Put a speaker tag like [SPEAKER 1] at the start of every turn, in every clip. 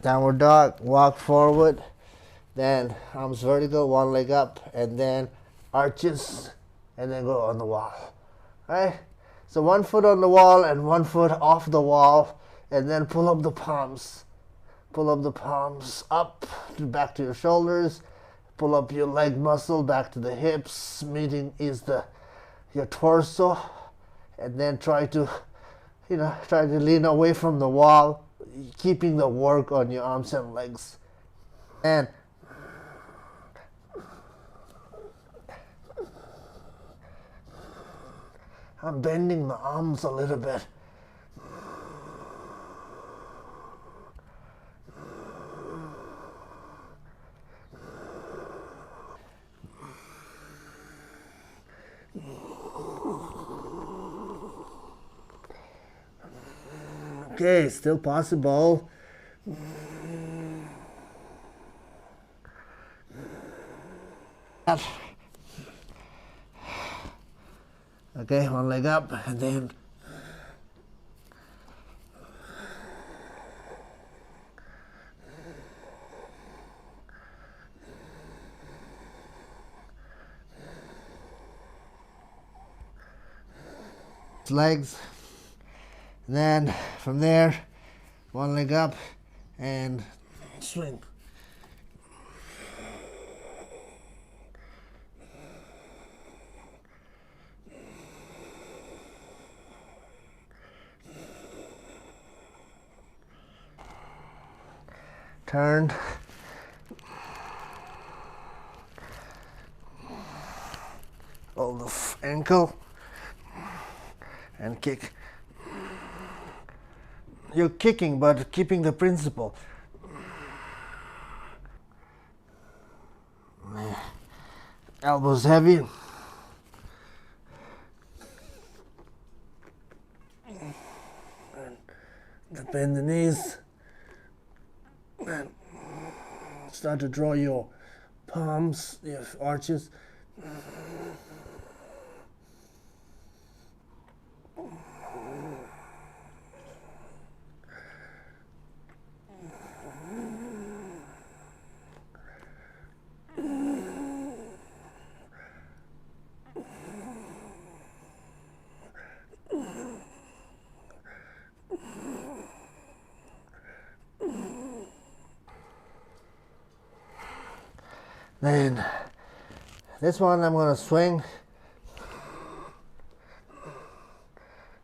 [SPEAKER 1] Downward dog, walk forward, then arms vertical, one leg up, and then arches, and then go on the wall. Right? So one foot on the wall and one foot off the wall, and then pull up the palms. Pull up the palms up, back to your shoulders. Pull up your leg muscle back to the hips. Meeting is your torso, and then try to lean away from the wall, keeping the work on your arms and legs. And I'm bending the arms a little bit. Okay, still possible. Okay, one leg up, and then legs. And then from there, one leg up and swing. Turn. Hold the ankle and kick. You're kicking, but keeping the principle. Elbows heavy. And bend the knees. And start to draw your palms, your arches. Then this one I'm going to swing.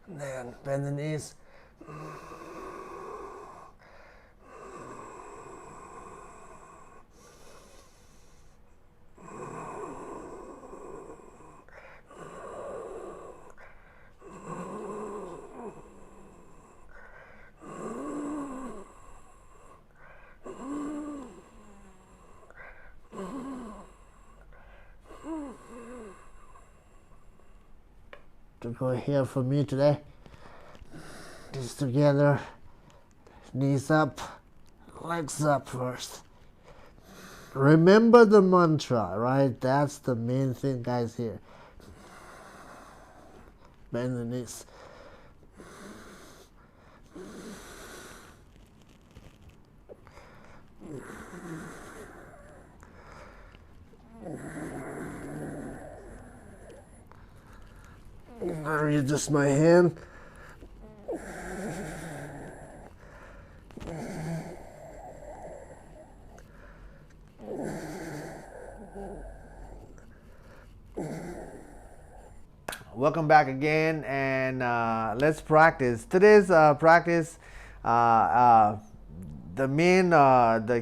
[SPEAKER 1] Then bend the knees. To go here for me today. Knees together, knees up, legs up first. Remember the mantra, right? That's the main thing, guys, here. Bend the knees. Readjust my hand. Welcome back again, and let's practice. Today's practice, the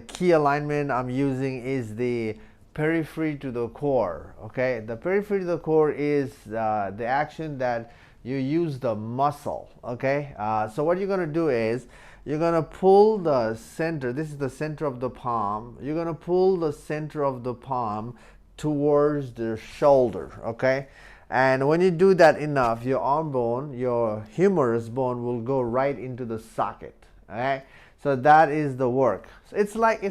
[SPEAKER 1] key alignment I'm using is the periphery to the core. Okay, the periphery to the core is the action that you use the muscle. Okay, so what you're going to do is you're going to pull the center. This is the center of the palm. You're going to pull the center of the palm towards the shoulder. Okay, and when you do that enough, your arm bone, your humerus bone, will go right into the socket. Okay, so that is the work. So it's like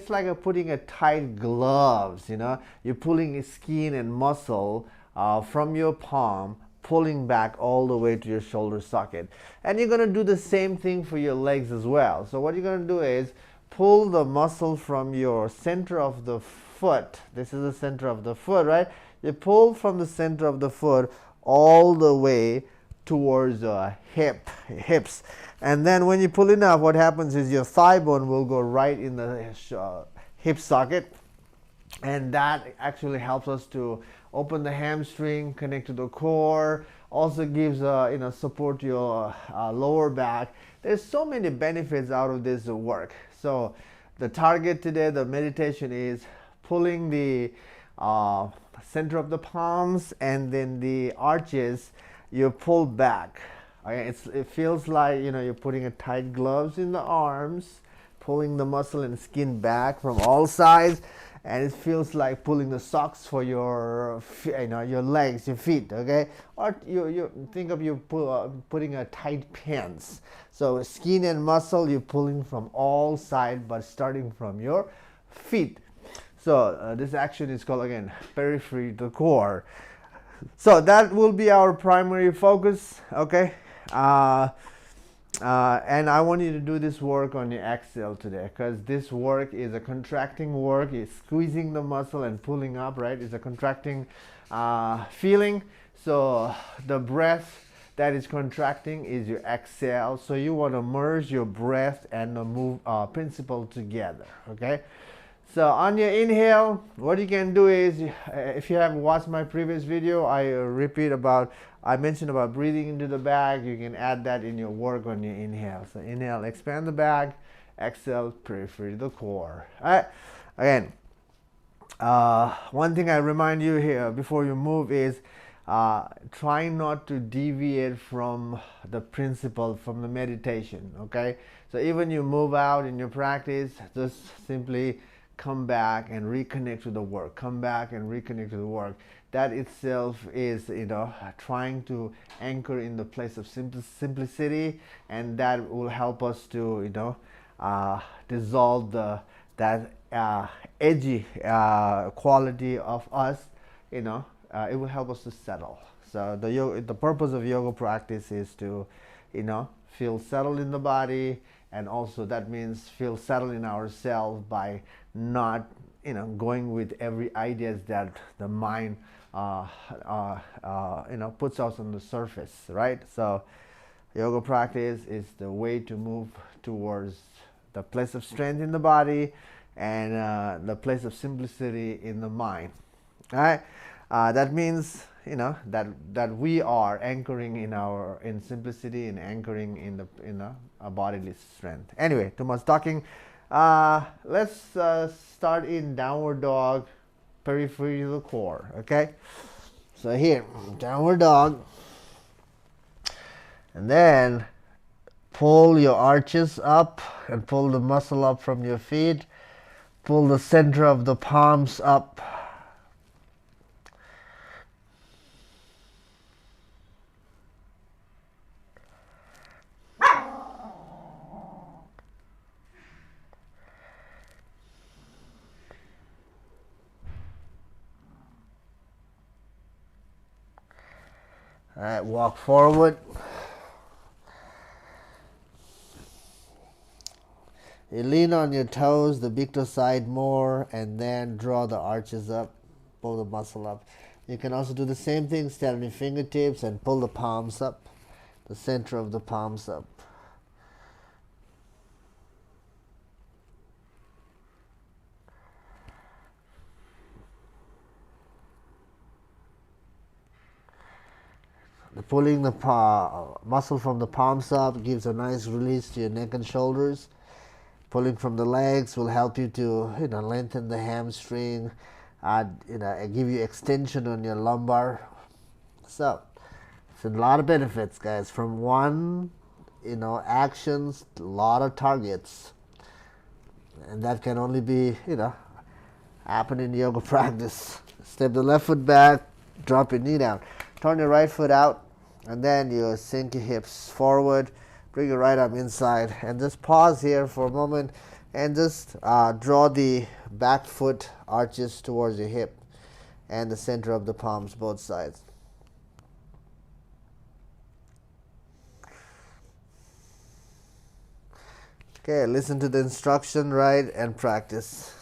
[SPEAKER 1] putting a tight gloves. You're pulling skin and muscle from your palm, pulling back all the way to your shoulder socket. And you're going to do the same thing for your legs as well. So what you're going to do is pull the muscle from your center of the foot. This is the center of the foot, right? You pull from the center of the foot all the way towards the hips. And then when you pull enough, what happens is your thigh bone will go right in the hip socket. And that actually helps us to open the hamstring, connect to the core, also gives support to your lower back. There's so many benefits out of this work. So the target today, the meditation, is pulling the center of the palms, and then the arches you pull back. Okay, it feels like you're putting a tight gloves in the arms, pulling the muscle and skin back from all sides, and it feels like pulling the socks for your your legs, your feet. Okay, or you think of putting a tight pants. So skin and muscle, you're pulling from all sides, but starting from your feet. So this action is called, again, periphery to core. So that will be our primary focus. Okay. And I want you to do this work on your exhale today, because this work is a contracting work. It's squeezing the muscle and pulling up, right? It's a contracting feeling. So the breath that is contracting is your exhale. So you want to merge your breath and the move principle together. Okay. So on your inhale, what you can do is, if you have watched my previous video, I mentioned about breathing into the back. You can add that in your work on your inhale. So inhale, expand the back. Exhale, periphery to the core. All right. Again, one thing I remind you here before you move is try not to deviate from the principle, from the meditation. Okay. So even you move out in your practice, just simply come back and reconnect to the work. Come back and reconnect to the work. That itself is, trying to anchor in the place of simplicity, and that will help us to, dissolve that edgy quality of us. It will help us to settle. So the purpose of yoga practice is to, feel settled in the body, and also that means feel settled in ourselves by not going with every ideas that the mind puts us on the surface, right? So yoga practice is the way to move towards the place of strength in the body and the place of simplicity in the mind. All right. That means that we are anchoring in simplicity and anchoring in a bodily strength. Anyway, too much talking. Let's start in downward dog, periphery to the core. Okay. So here, downward dog, and then pull your arches up and pull the muscle up from your feet. Pull the center of the palms up. All right, walk forward. You lean on your toes, the big toe side more, and then draw the arches up, pull the muscle up. You can also do the same thing, stand on your fingertips and pull the palms up, the center of the palms up. Pulling the muscle from the palms up gives a nice release to your neck and shoulders. Pulling from the legs will help you to lengthen the hamstring, give you extension on your lumbar. So it's a lot of benefits, guys. From one actions, a lot of targets, and that can only be happen in yoga practice. Step the left foot back, drop your knee down. Turn your right foot out, and then you sink your hips forward, bring your right arm inside, and just pause here for a moment and just draw the back foot arches towards your hip and the center of the palms, both sides. Okay, listen to the instruction, right, and practice.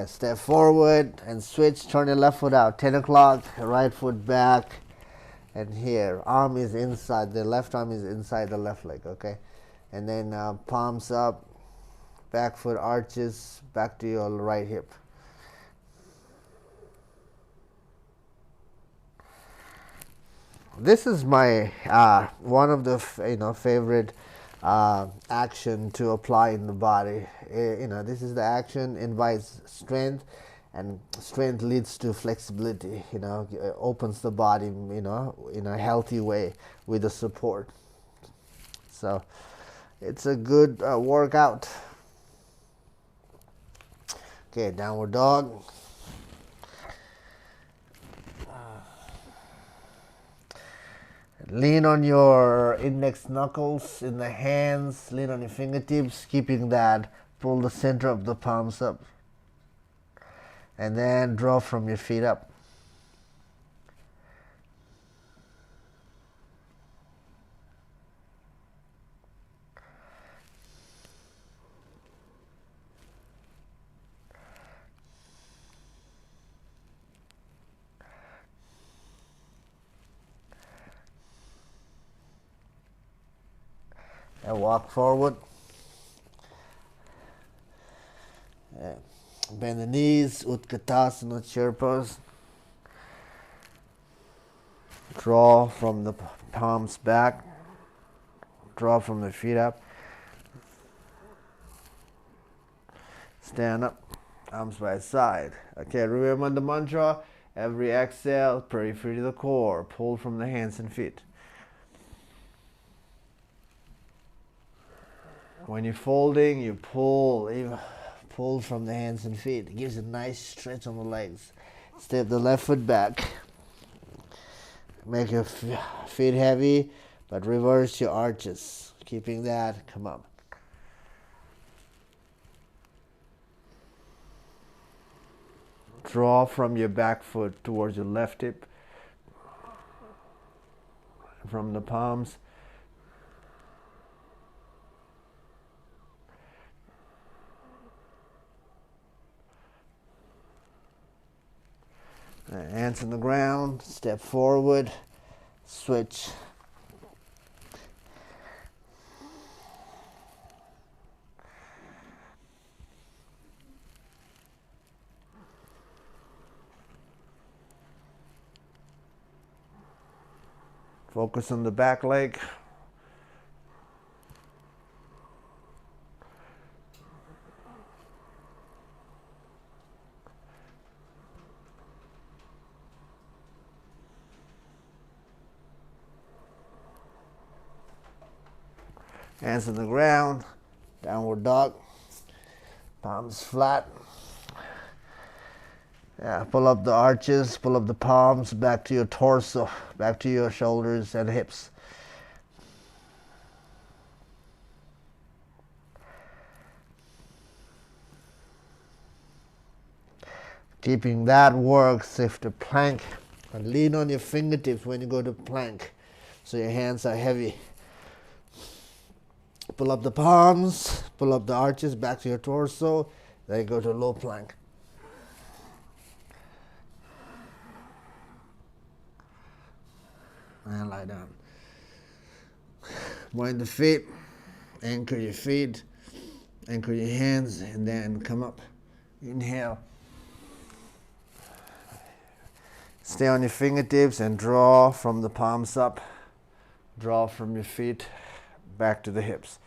[SPEAKER 1] Step forward and switch, turn your left foot out, 10 o'clock, right foot back, and here, arm is inside, the left arm is inside the left leg, okay? And then palms up, back foot arches, back to your right hip. This is my one of the favorite action to apply in the body. This is the action invites strength, and strength leads to flexibility. Opens the body. In a healthy way with the support. So it's a good workout. Okay, downward dog. Lean on your index knuckles in the hands, lean on your fingertips, keeping that, pull the center of the palms up. And then draw from your feet up. And walk forward. Bend the knees, Uttanasana chair pose. Draw from the palms back. Draw from the feet up. Stand up, arms by side. Okay, remember the mantra. Every exhale, periphery to the core. Pull from the hands and feet. When you're folding, you pull from the hands and feet. It gives a nice stretch on the legs. Step the left foot back. Make your feet heavy, but reverse your arches. Keeping that, come up. Draw from your back foot towards your left hip. From the palms. Hands on the ground, step forward, switch. Focus on the back leg. Hands on the ground, downward dog, palms flat. Yeah, pull up the arches, pull up the palms back to your torso, back to your shoulders and hips. Keeping that works if the plank, and lean on your fingertips when you go to plank so your hands are heavy. Pull up the palms, pull up the arches back to your torso, then go to low plank. And lie down. Wind the feet, anchor your feet, anchor your hands, and then come up. Inhale. Stay on your fingertips and draw from the palms up. Draw from your feet back to the hips.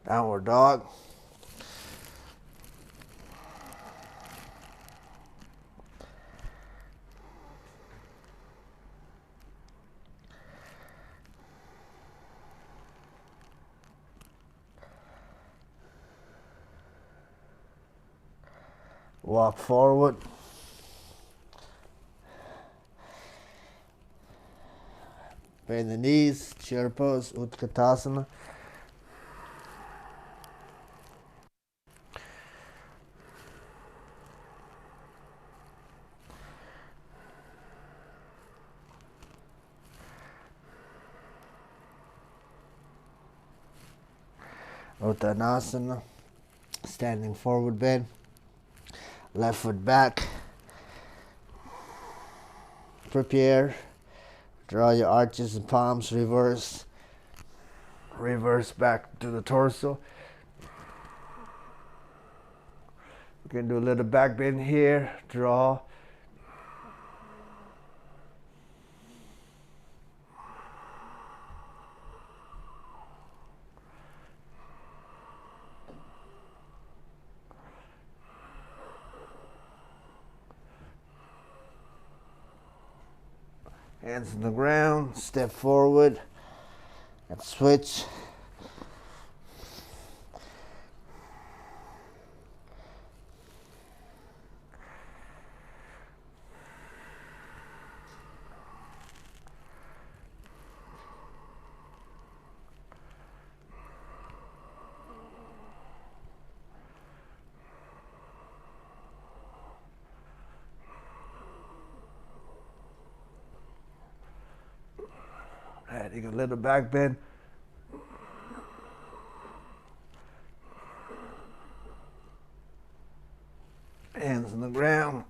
[SPEAKER 1] Downward dog. Walk forward. Bend the knees, chair pose, Uttanasana. Uttanasana. Standing forward bend. Left foot back. Prepare. Draw your arches and palms, reverse. Reverse back to the torso. You can do a little back bend here. Draw. Hands on the ground, step forward and switch. Adding a little back bend. Hands on the ground,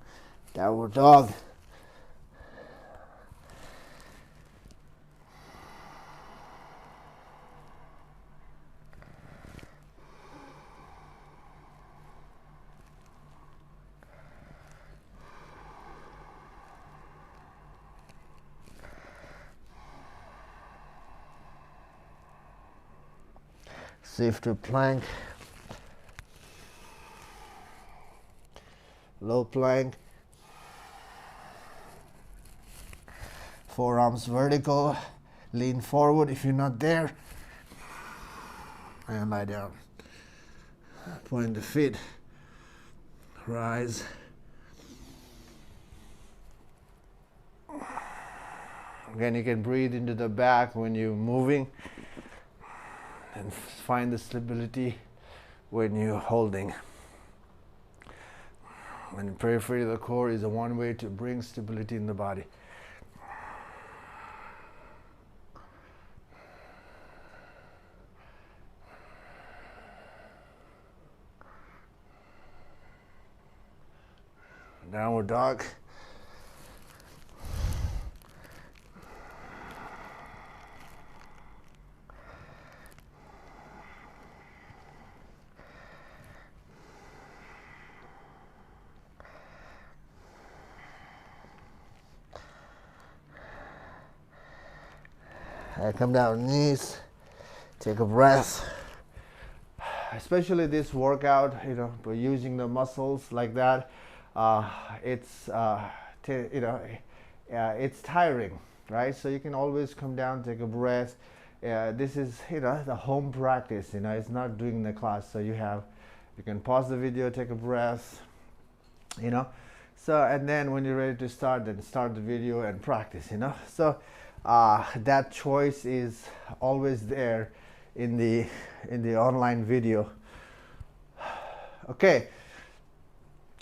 [SPEAKER 1] downward dog. Shift plank, low plank, forearms vertical, lean forward if you're not there, and lie down. Point the feet, rise. Again, you can breathe into the back when you're moving. And find the stability when you're holding. And periphery of the core is the one way to bring stability in the body. Downward dog. I come down on knees, take a breath. Especially this workout, by using the muscles like that, it's it's tiring, right? So you can always come down, take a breath. This is the home practice. It's not doing the class, so you can pause the video, take a breath. So and then when you're ready to start, then start the video and practice. So. That choice is always there in the online video. Okay,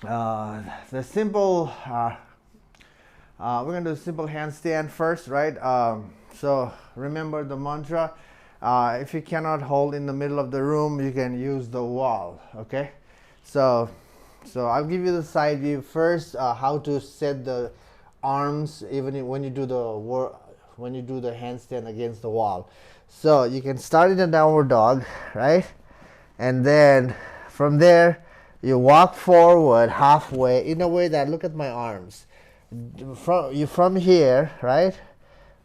[SPEAKER 1] the simple we're gonna do a simple handstand first, right? So remember the mantra. If you cannot hold in the middle of the room, you can use the wall. Okay, so I'll give you the side view first. How to set the arms even when you do the handstand against the wall. So you can start in a downward dog, right? And then from there, you walk forward halfway in a way that, look at my arms. From here, right?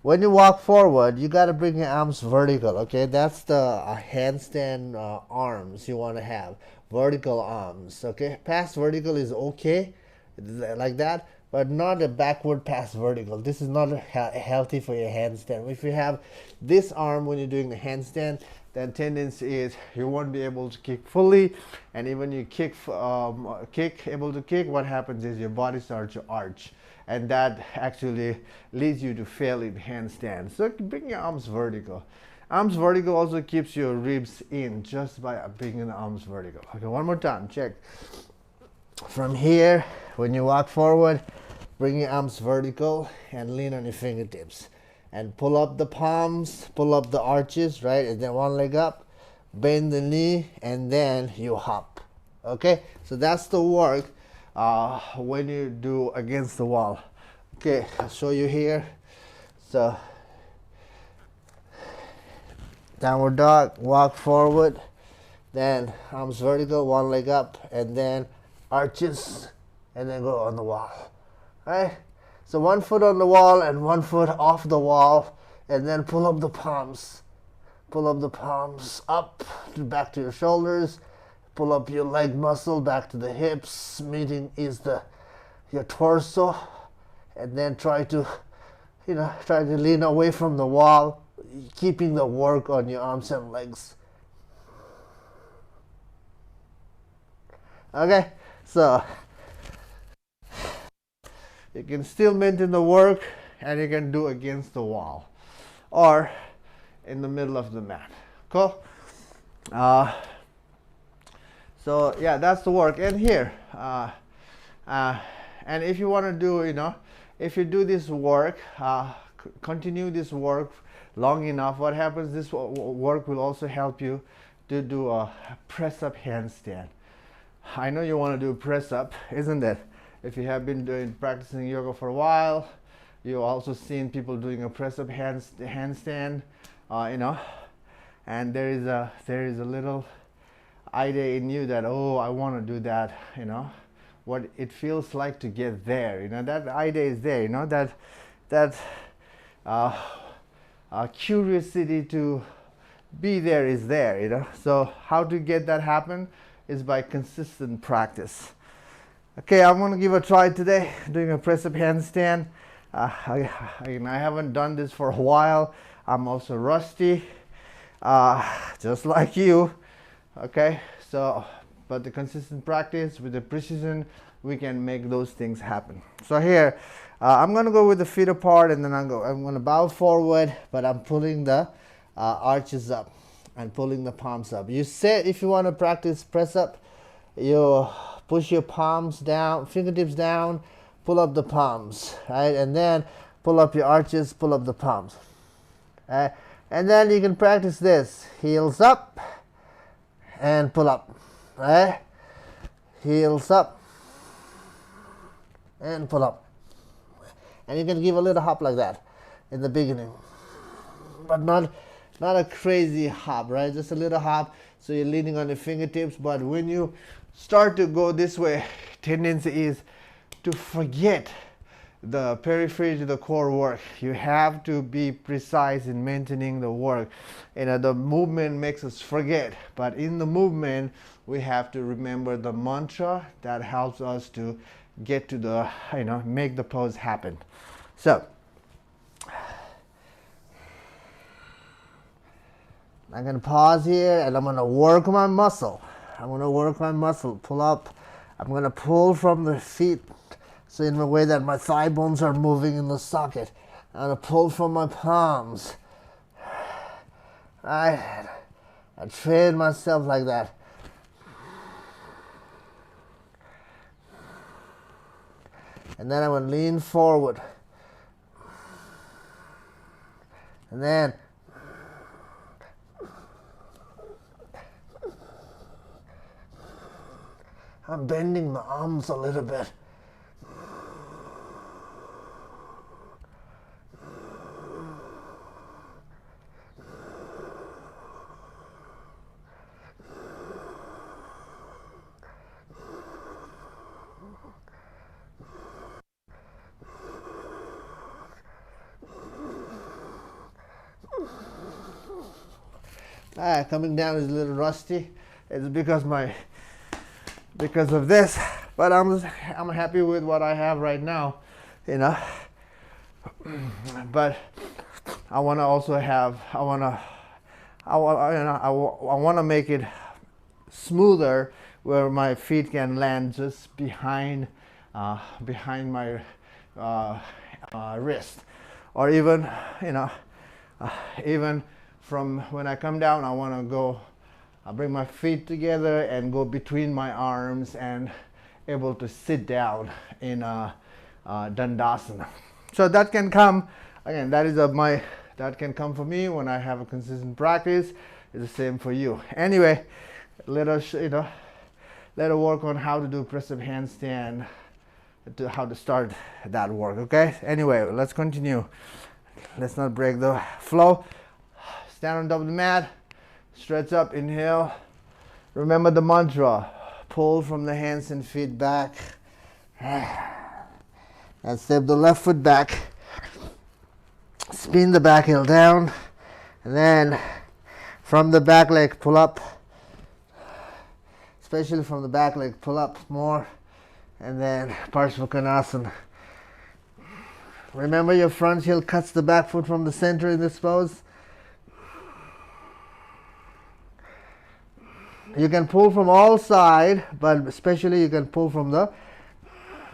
[SPEAKER 1] When you walk forward, you got to bring your arms vertical, okay? That's the handstand arms you want to have. Vertical arms, okay? Past vertical is okay, like that. but not a backward pass vertical. This is not healthy for your handstand. If you have this arm when you're doing the handstand, then tendency is you won't be able to kick fully, and even you able to kick, what happens is your body starts to arch, and that actually leads you to fail in handstand. So bring your arms vertical. Arms vertical also keeps your ribs in just by bringing the arms vertical. Okay, one more time, check. From here, when you walk forward, bring your arms vertical and lean on your fingertips. And pull up the palms, pull up the arches, right? And then one leg up, bend the knee, and then you hop. Okay, so that's the work when you do against the wall. Okay, I'll show you here. So, downward dog, walk forward, then arms vertical, one leg up, and then arches, and then go on the wall. Right? So one foot on the wall and one foot off the wall, and then pull up the palms. Pull up the palms up to back to your shoulders. Pull up your leg muscle back to the hips. Meeting is your torso, and then try to lean away from the wall, keeping the work on your arms and legs. Okay, so you can still maintain the work, and you can do against the wall or in the middle of the mat. Cool? So yeah, that's the work. And here, and if you want to do, if you do this work, continue this work long enough, what happens, this work will also help you to do a press-up handstand. I know you want to do press-up, isn't it? If you have been practicing yoga for a while, you've also seen people doing a press-up handstand, and there is a little idea in you that, oh, I want to do that, what it feels like to get there, that idea is there, that curiosity to be there is there, So how to get that happen is by consistent practice. Okay, I'm going to give a try today doing a press-up handstand. I haven't done this for a while. I'm also rusty, just like you. Okay, so but the consistent practice with the precision, we can make those things happen. So here, I'm going to go with the feet apart, and then I'm going to bow forward, but I'm pulling the arches up and pulling the palms up. You said if you want to practice press up, you push your palms down, fingertips down, pull up the palms, right? And then pull up your arches, pull up the palms. And then you can practice this, heels up and pull up, right? Heels up and pull up. And you can give a little hop like that in the beginning, but not a crazy hop, right? Just a little hop, so you're leaning on your fingertips. But when you start to go this way, tendency is to forget the periphery to the core work. You have to be precise in maintaining the work. The movement makes us forget, but in the movement, we have to remember the mantra that helps us to get to the, make the pose happen. So, I'm going to pause here, and I'm going to work my muscle. Pull up. I'm going to pull from the feet, so in a way that my thigh bones are moving in the socket. I'm going to pull from my palms. Right. I train myself like that. And then I'm going to lean forward. And then I'm bending my arms a little bit. Coming down is a little rusty. It's because of this, but I'm happy with what I have right now. you know. But I want to also have, I want to make it smoother, where my feet can land just behind my wrist, or even, you know, even from when I come down, I want to go, I bring my feet together and go between my arms and able to sit down in Dandasana. So that can come, again, that is that can come for me when I have a consistent practice. It's the same for you. Anyway, let us, let us work on how to do press-up handstand, how to start that work, okay? Anyway, let's continue. Let's not break the flow. Stand on top of the mat, stretch up, inhale. Remember the mantra, pull from the hands and feet back. And step the left foot back. Spin the back heel down. And then from the back leg, pull up. Especially from the back leg, pull up more. And then Parshvakonasana. Remember your front heel cuts the back foot from the center in this pose. You can pull from all sides, but especially you can pull from the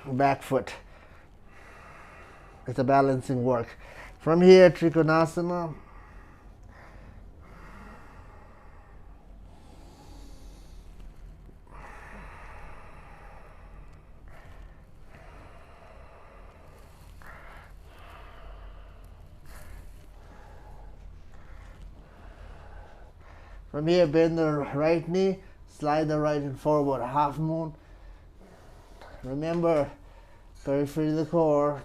[SPEAKER 1] back foot. It's a balancing work. From here, Trikonasana. From here, bend the right knee, slide the right hand forward, half moon. Remember, periphery of the core.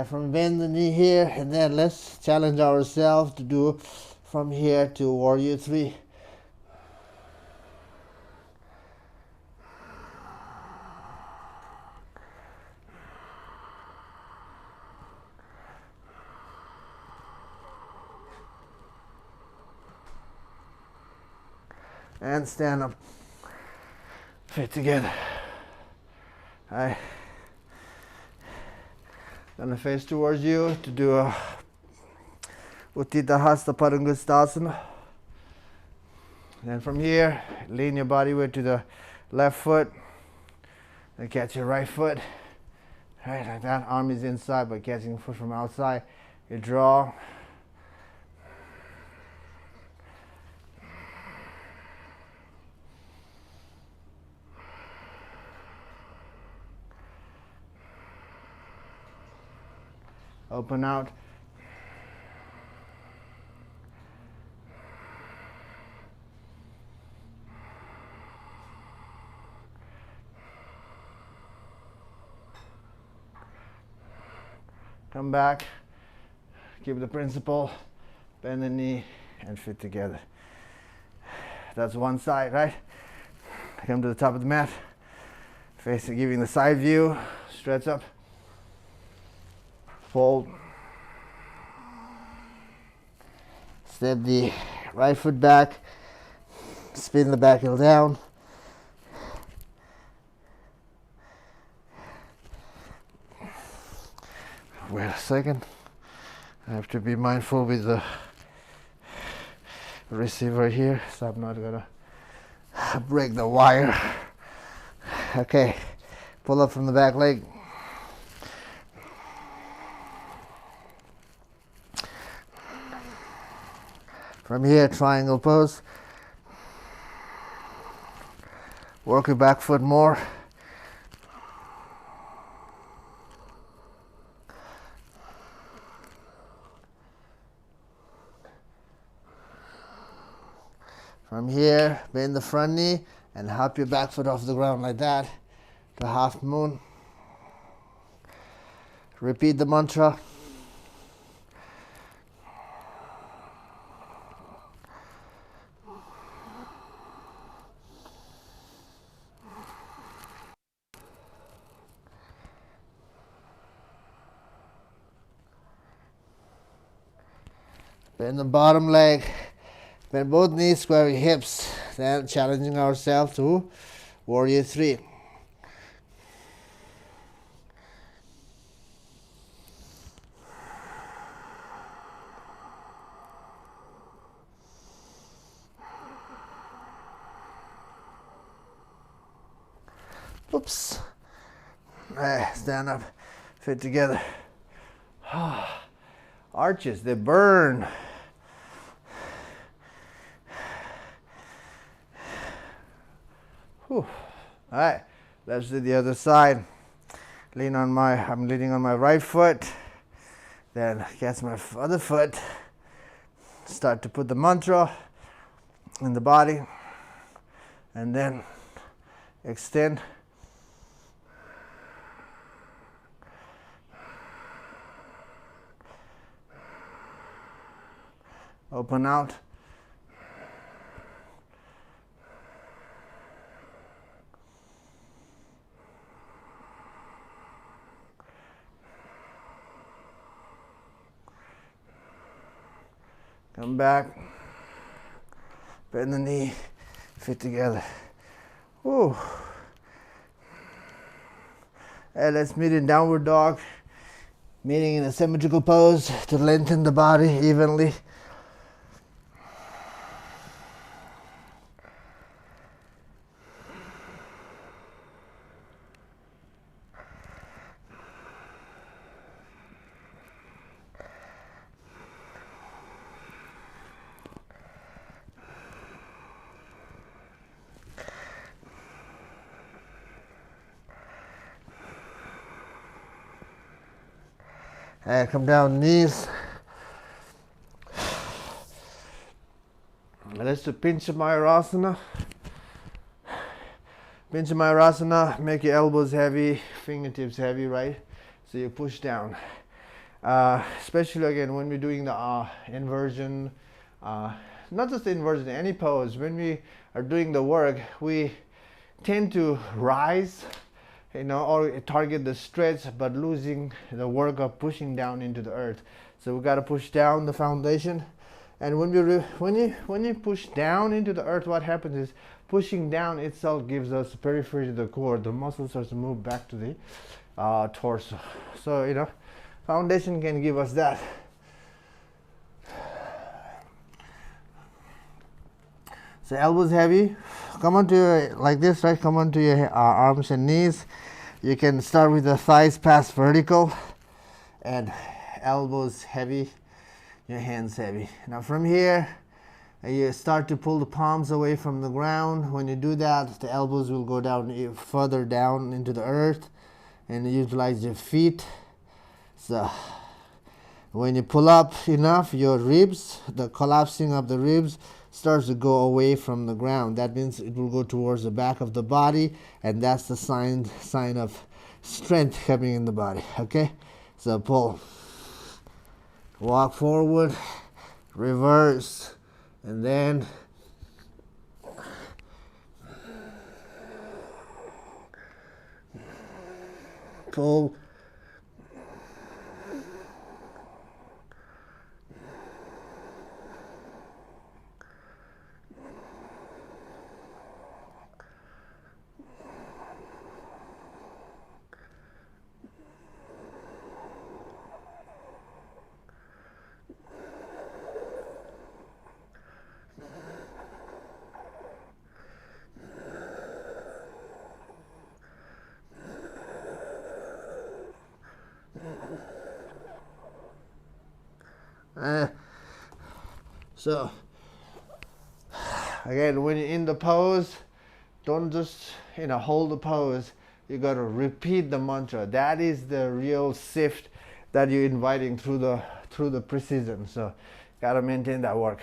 [SPEAKER 1] From bend the knee here, and then let's challenge ourselves to do from here to Warrior 3. And stand up, feet together. I'm gonna face towards you to do a Uttanasana Padangustasana. Then from here, lean your body weight to the left foot and catch your right foot. Right, like that. Arm is inside, but catching the foot from outside. You draw. Open out. Come back. Keep the principle. Bend the knee and fit together. That's one side, right? Come to the top of the mat. Facing, giving the side view. Stretch up. Fold. Step the right foot back. Spin the back heel down. Wait a second. I have to be mindful with the receiver here, so I'm not gonna break the wire. Okay, pull up from the back leg. From here, triangle pose. Work your back foot more. From here, bend the front knee and hop your back foot off the ground like that to half moon. Repeat the mantra. Bend the bottom leg. Bend both knees, square your hips. Then challenging ourselves to Warrior 3. Oops. Stand up, fit together. Arches, they burn. Whew. All right, let's do the other side. I'm leaning on my right foot. Then catch my other foot. Start to put the mantra in the body. And then extend. Open out. Come back. Bend the knee. Fit together. Whew. Hey, let's meet in downward dog. Meeting in a symmetrical pose to lengthen the body evenly. And come down knees. Let's do Pinchamayurasana. Pinchamayurasana, make your elbows heavy, fingertips heavy, right? So you push down. Especially again when we're doing the inversion, not just the inversion, any pose, when we are doing the work, we tend to rise, or target the stretch, but losing the work of pushing down into the earth. So we got to push down the foundation. And when you push down into the earth, what happens is pushing down itself gives us periphery to the core. The muscle starts to move back to the torso. So foundation can give us that. So elbows heavy. Come on to like this, right? Come on to your arms and knees. You can start with the thighs past vertical and elbows heavy, your hands heavy. Now from here, you start to pull the palms away from the ground. When you do that, the elbows will go down further down into the earth and utilize your feet. So when you pull up enough, your ribs, the collapsing of the ribs starts to go away from the ground. That means it will go towards the back of the body, and that's the sign of strength coming in the body. Okay, so pull, walk forward, reverse, and then pull, so again, when you're in the pose, don't just hold the pose. You got to repeat the mantra. That is the real shift that you're inviting through the precision. So got to maintain that work.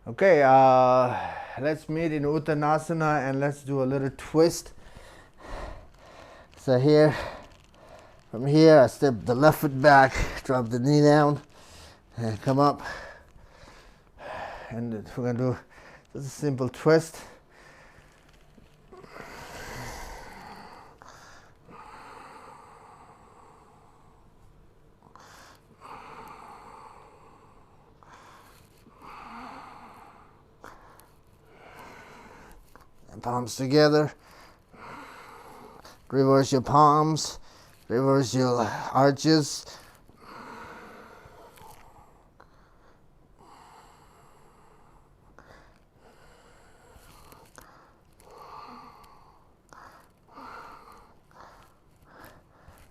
[SPEAKER 1] Okay, let's meet in Uttanasana and let's do a little twist. So here, from here, I step the left foot back, drop the knee down, and come up. And we're going to do just a simple twist.
[SPEAKER 2] palms together. Reverse your palms, reverse your arches.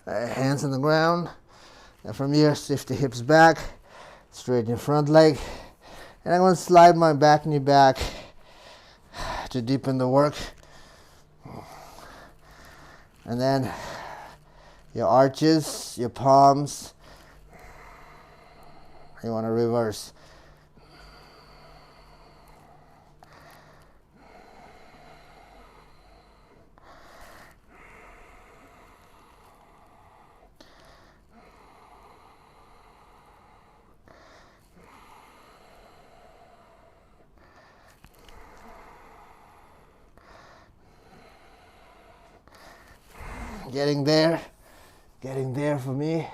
[SPEAKER 2] Hands on the ground, and from here shift the hips back, straighten your front leg, and I'm going to slide my back knee back to deepen the work. And then your arches, your palms, you want to reverse. Getting there for me.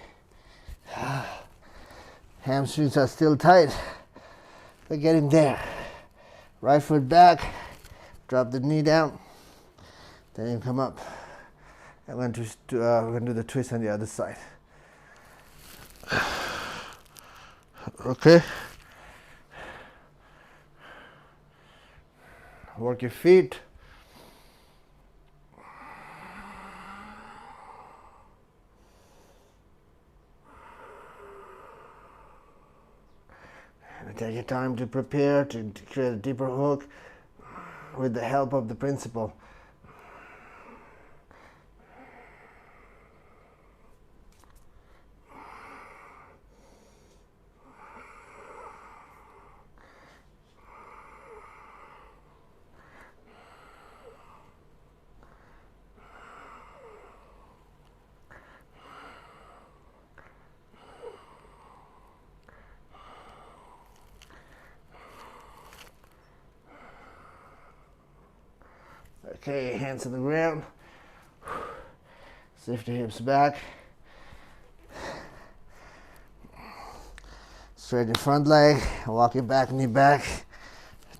[SPEAKER 2] Hamstrings are still tight, but getting there. Right foot back, drop the knee down, then you come up. I'm going to do the twist on the other side. Okay. Work your feet. Take your time to prepare to create a deeper hook with the help of the principle. Okay, hands to the ground. Lift the hips back. Straighten your front leg. Walk your back knee back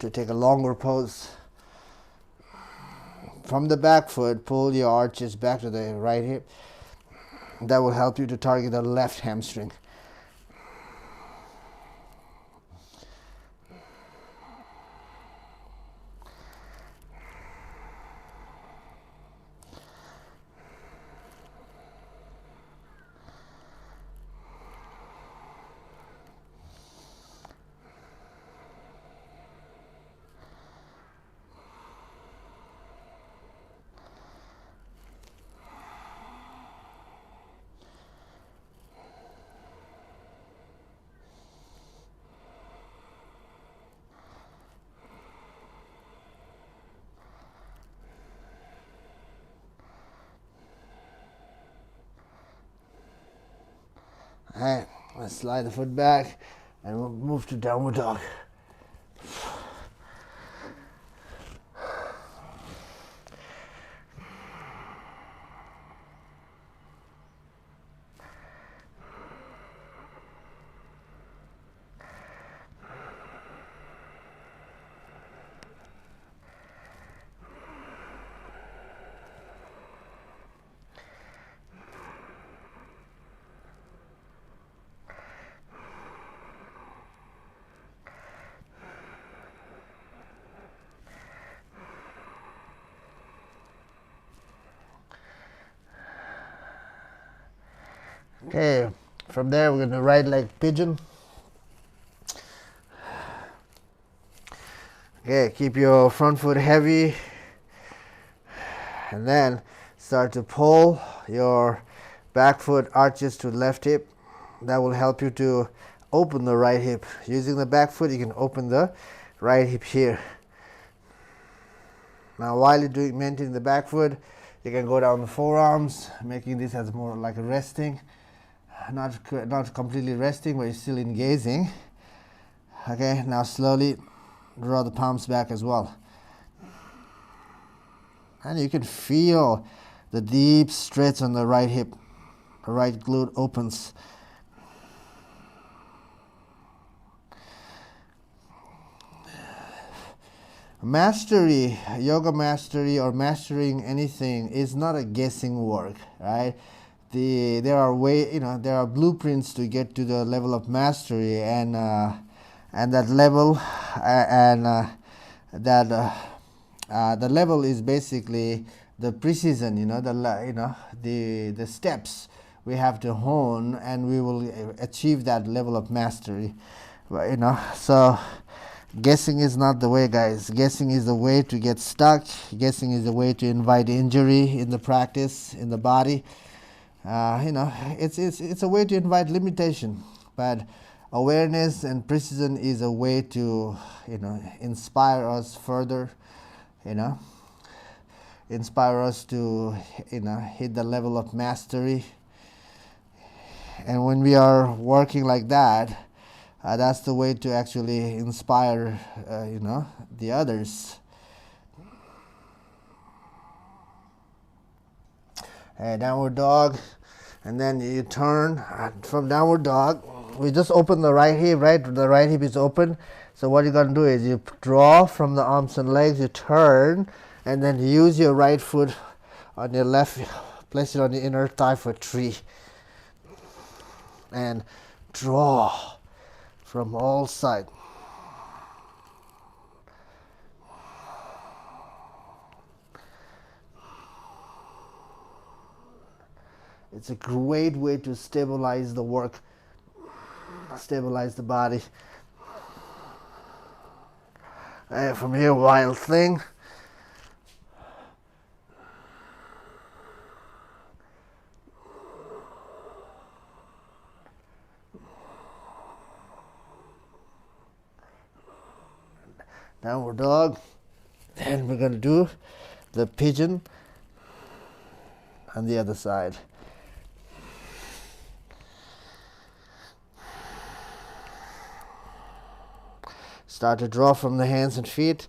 [SPEAKER 2] to take a longer pose. From the back foot, pull your arches back to the right hip. That will help you to target the left hamstring. Alright, let's slide the foot back and we'll move to downward dog. Okay, from there we're going to right leg pigeon. Okay, keep your front foot heavy and then start to pull your back foot arches to the left hip. That will help you to open the right hip. Using the back foot, you can open the right hip here. Now while you're maintaining the back foot, you can go down the forearms, making this as more like a resting. Not completely resting, but you're still engaging. Okay, now slowly draw the palms back as well. And you can feel the deep stretch on the right hip. The right glute opens. Mastery, yoga mastery or mastering anything is not a guessing work, right? There are blueprints to get to the level of mastery, and that level the level is basically the precision, the steps we have to hone, and we will achieve that level of mastery. So guessing is not the way, guys. Guessing is the way to get stuck. Guessing is the way to invite injury in the practice, in the body. It's a way to invite limitation. But awareness and precision is a way to, inspire us further, inspire us to, hit the level of mastery. And when we are working like that, that's the way to actually inspire, the others. Downward dog, and then you turn from downward dog. We just open the right hip, right? The right hip is open. So what you're going to do is you draw from the arms and legs, you turn, and then use your right foot on your left, place it on the inner thigh for 3. And draw from all sides. It's a great way to stabilize the work, stabilize the body. And from here, wild thing. Downward dog. Then we're going to do the pigeon on the other side. Start to draw from the hands and feet.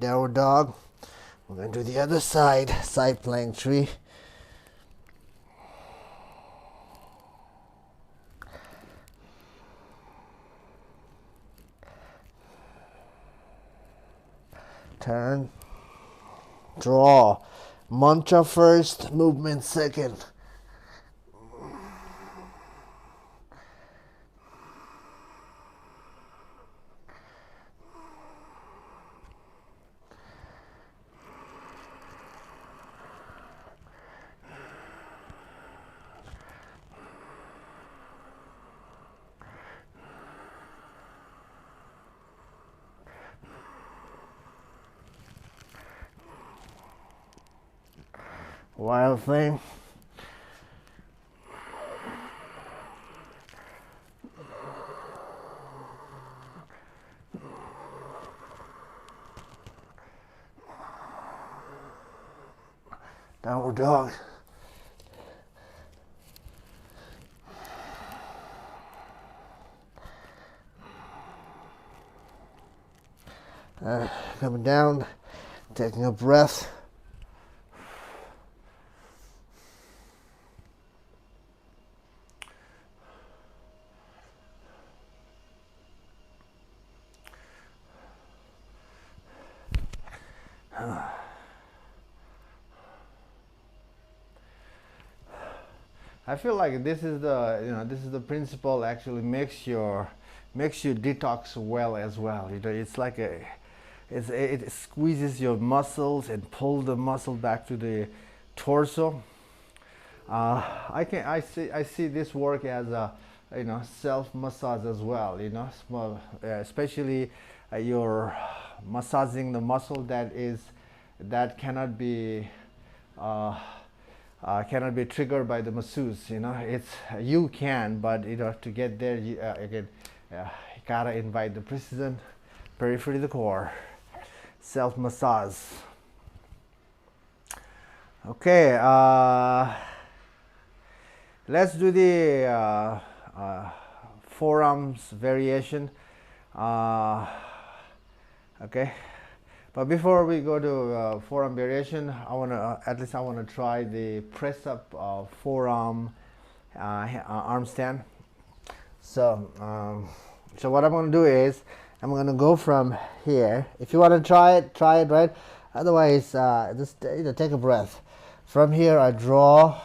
[SPEAKER 2] Downward dog. We're going to do the other side, side plank tree. Turn, draw. Mantra first, movement second. Wild thing. Downward dog. Coming down, taking a breath. I feel like this is the principle actually makes you detox well as well. It's like
[SPEAKER 1] it squeezes your muscles and pull the muscle back to the torso. I see this work as a self massage as well. Small, especially you're massaging the muscle that cannot be triggered by the masseuse. It's you can, but to get there, you gotta invite the precision, periphery of the core, self massage. Okay, let's do the forearms variation. Okay, but before we go to forearm variation, I want to try the press up forearm arm stand. So what I'm going to do is I'm going to go from here. If you want to try it, right? Otherwise, just take a breath. From here, I draw.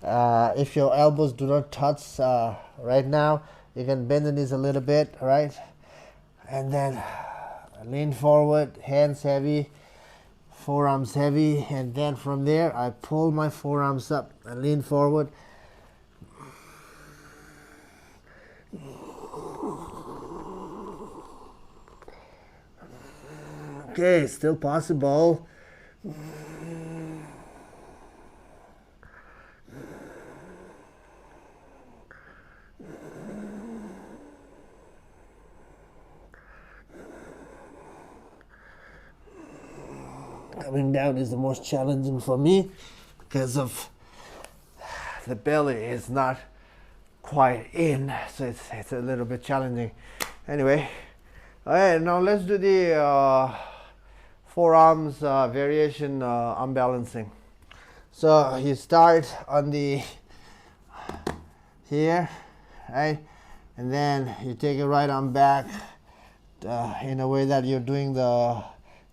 [SPEAKER 1] If your elbows do not touch right now, you can bend the knees a little bit, right? And then lean forward, hands heavy, forearms heavy, and then from there, I pull my forearms up and lean forward. Okay, still possible. Coming down is the most challenging for me because of the belly is not quite in, so it's a little bit challenging. Anyway, all right, now let's do the forearms variation unbalancing. So you start on the here, right, and then you take your right arm back in a way that you're doing the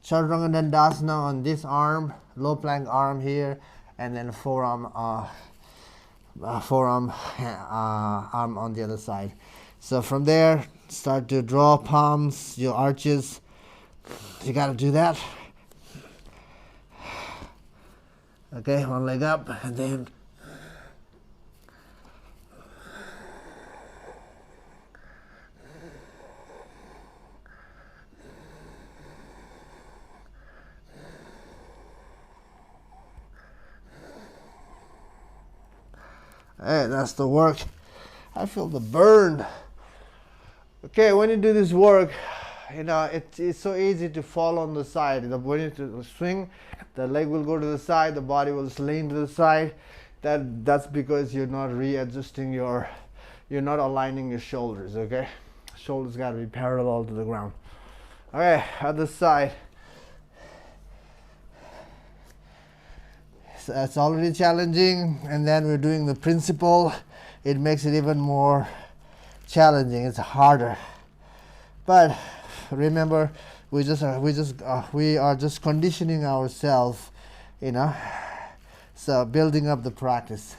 [SPEAKER 1] Chaturanga on this arm, low plank arm here, and then forearm arm on the other side. So from there, start to draw palms, your arches. You got to do that. Okay, one leg up, and then hey, that's the work. I feel the burn. Okay, when you do this work, it's so easy to fall on the side. When you swing, the leg will go to the side, the body will lean to the side. That's because you're not readjusting you're not aligning your shoulders. Okay, shoulders got to be parallel to the ground. Okay, other side. So that's already challenging, and then we're doing the principle. It makes it even more challenging. It's harder, but remember, we are just conditioning ourselves, so building up the practice.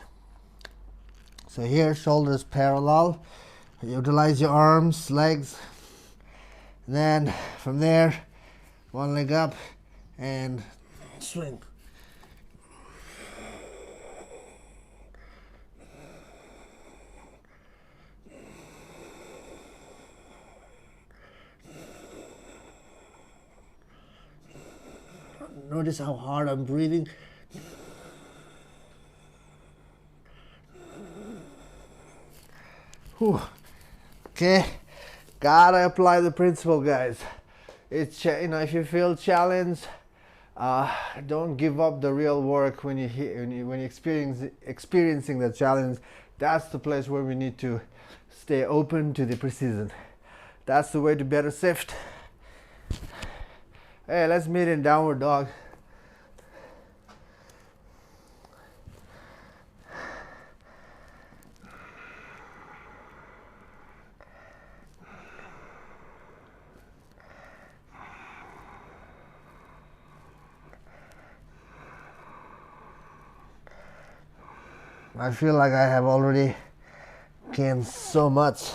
[SPEAKER 1] So here, shoulders parallel. Utilize your arms, legs. Then from there, one leg up and swing. Notice how hard I'm breathing. Whew. Okay, gotta apply the principle, guys. It's if you feel challenged, don't give up the real work when you experiencing the challenge. That's the place where we need to stay open to the precision. That's the way to better shift. Hey, let's meet in downward dog. I feel like I have already gained so much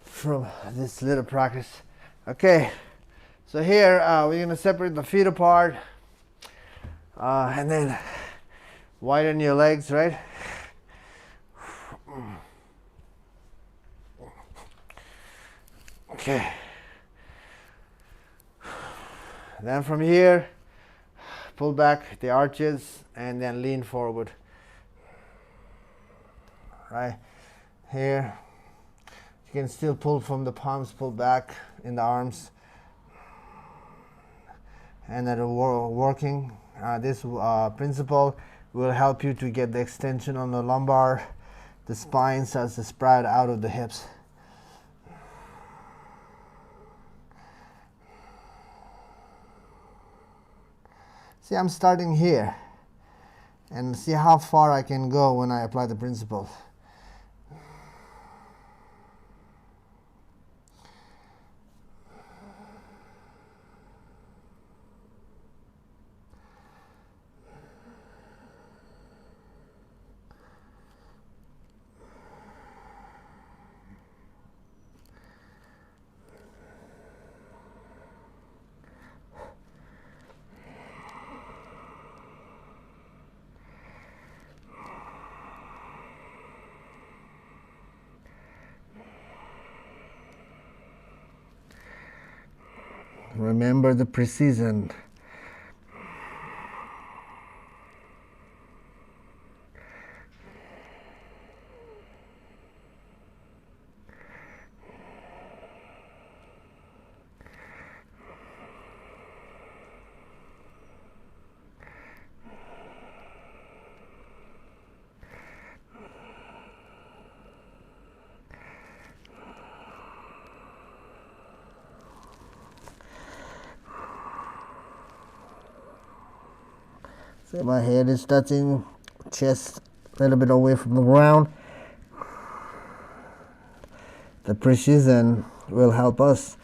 [SPEAKER 1] from this little practice. Okay, So here we're going to separate the feet apart and then widen your legs, right? Okay. Then from here, pull back the arches and then lean forward. Right here, you can still pull from the palms, pull back in the arms. And that working this principle will help you to get the extension on the lumbar. The spine starts to spread out of the hips. See, I'm starting here and see how far I can go when I apply the principle. Remember the precision. So my head is touching, chest a little bit away from the ground. The precision will help us.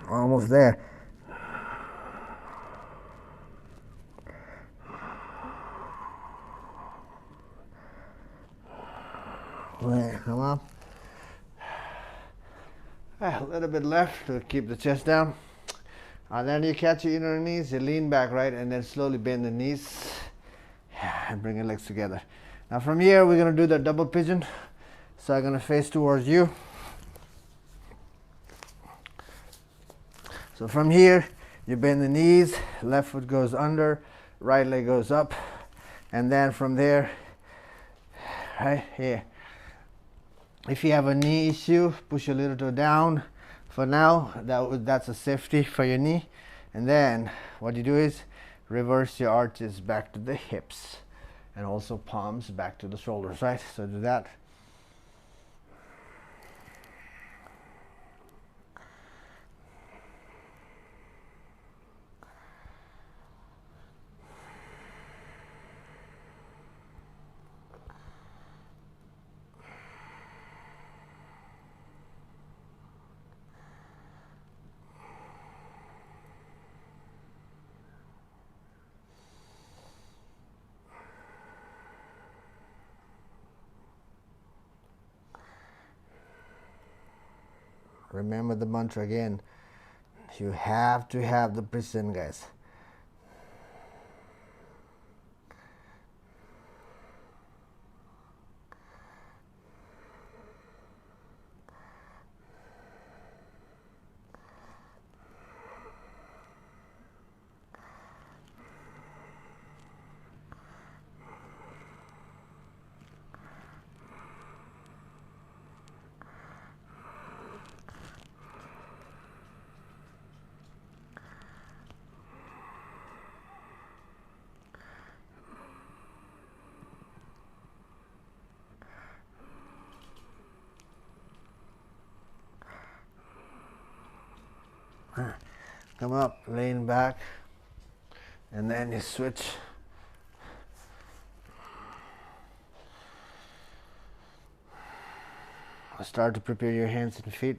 [SPEAKER 1] Almost there. Come on. A little bit left to keep the chest down. And then you catch your inner knees, you lean back, right, and then slowly bend the knees and bring your legs together. Now from here, we're going to do the double pigeon. So I'm going to face towards you. So from here, you bend the knees, left foot goes under, right leg goes up, and then from there, right here. If you have a knee issue, push your little toe down. For now, that's a safety for your knee. And then what you do is reverse your arches back to the hips and also palms back to the shoulders, right? So do that. Remember the mantra again. You have to have the precision, guys. Come up, lean back, and then you switch. Start to prepare your hands and feet.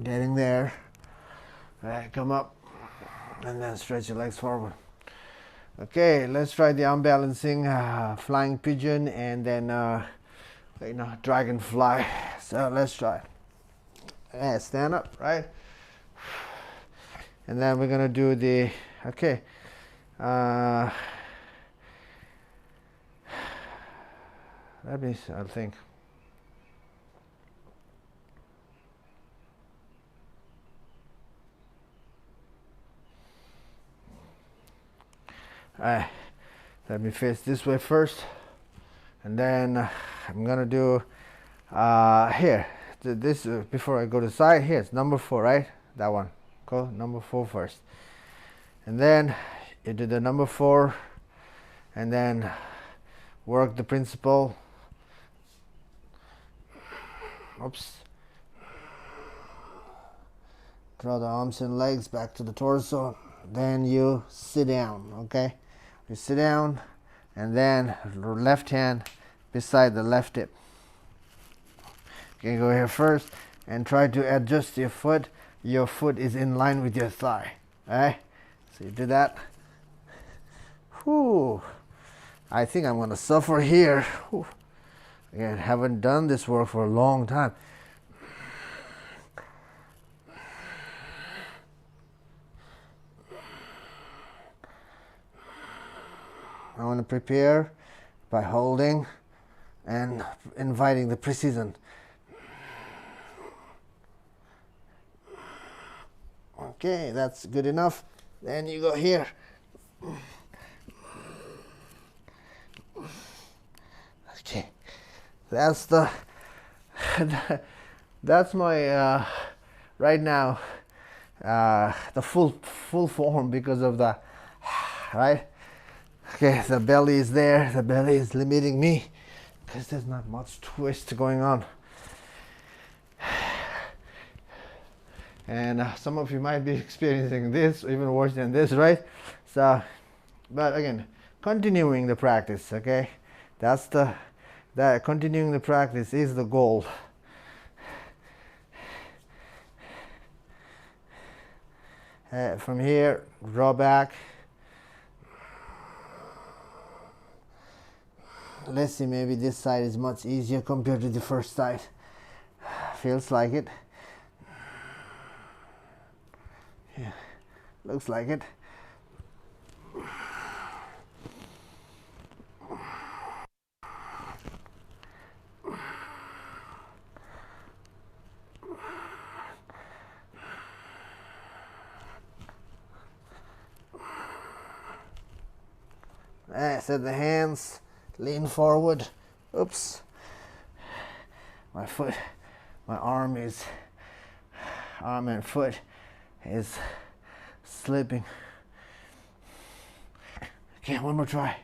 [SPEAKER 2] Getting there. All right, come up and then stretch your legs forward. Okay, let's try the unbalancing flying pigeon and then dragonfly. So let's try. Yeah, stand up, right? And then we're gonna do the let me I think. Alright, let me face this way first, and then I'm gonna do here. This before I go to the side. Here it's number 4, right? That one. Go number 4 first, and then you do the number 4, and then work the principle. Oops. Draw the arms and legs back to the torso. Then you sit down. Okay, you sit down, and then left hand beside the left hip. Okay, go here first and try to adjust your foot. Your foot is in line with your thigh. Alright? So you do that. Whew. I think I'm gonna suffer here. Whew. Again, haven't done this work for a long time. I want to prepare by holding and inviting the precision. Okay, that's good enough. Then you go here. Okay, that's that's my right now the full form because of the right. Okay, the belly is there. The belly is limiting me because there's not much twist going on. And some of you might be experiencing this even worse than this, right? So, but again, continuing the practice, okay? That continuing the practice is the goal. From here, draw back. Let's see, maybe this side is much easier compared to the first side. Feels like it. Yeah, looks like it. Set the hands, lean forward. Oops. My arm and foot is slipping. Okay, one more try.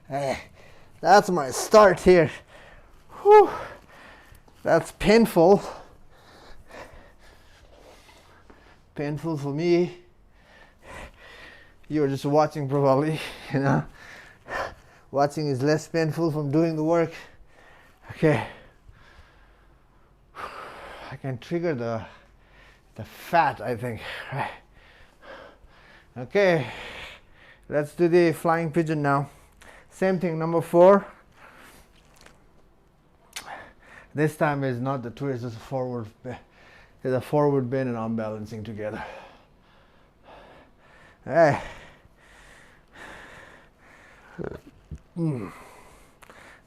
[SPEAKER 2] Hey, that's my start here. Whew. That's painful. Painful for me. You're just watching probably, you know. Watching is less painful from doing the work. Okay. I can trigger the fat, I think. Right. Okay. Let's do the flying pigeon now. Same thing, number 4. This time is not the twist, it's a forward bend. It's a forward bend and unbalancing together. Hey.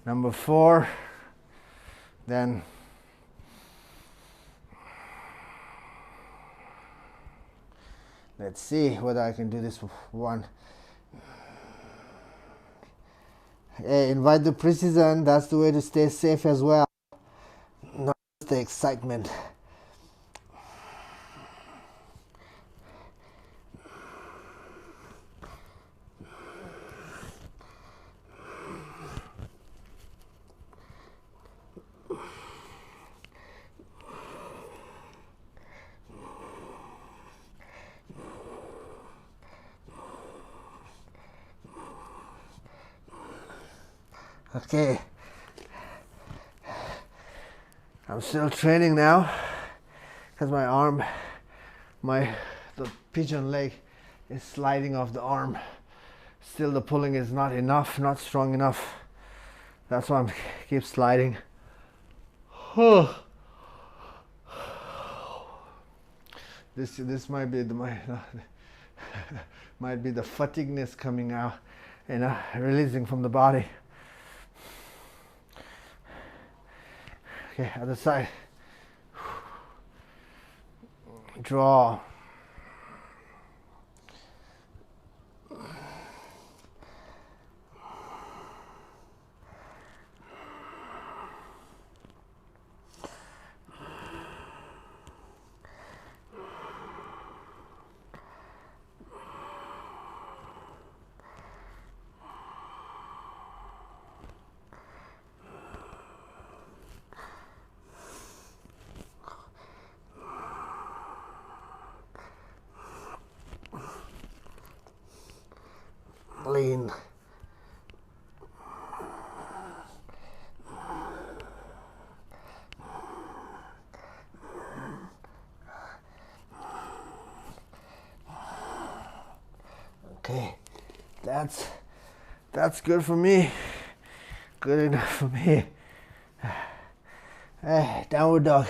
[SPEAKER 2] Number 4. Then let's see whether I can do this one. Hey, invite the precision. That's the way to stay safe as well. Not the excitement. Okay. I'm still training now because my arm, the pigeon leg is sliding off the arm. Still the pulling is not enough, not strong enough. That's why I keep sliding. This might be might be the fatigueness coming out, releasing from the body. Okay, other side. Draw. Lean. Okay, that's good for me. Good enough for me. Hey, downward dog.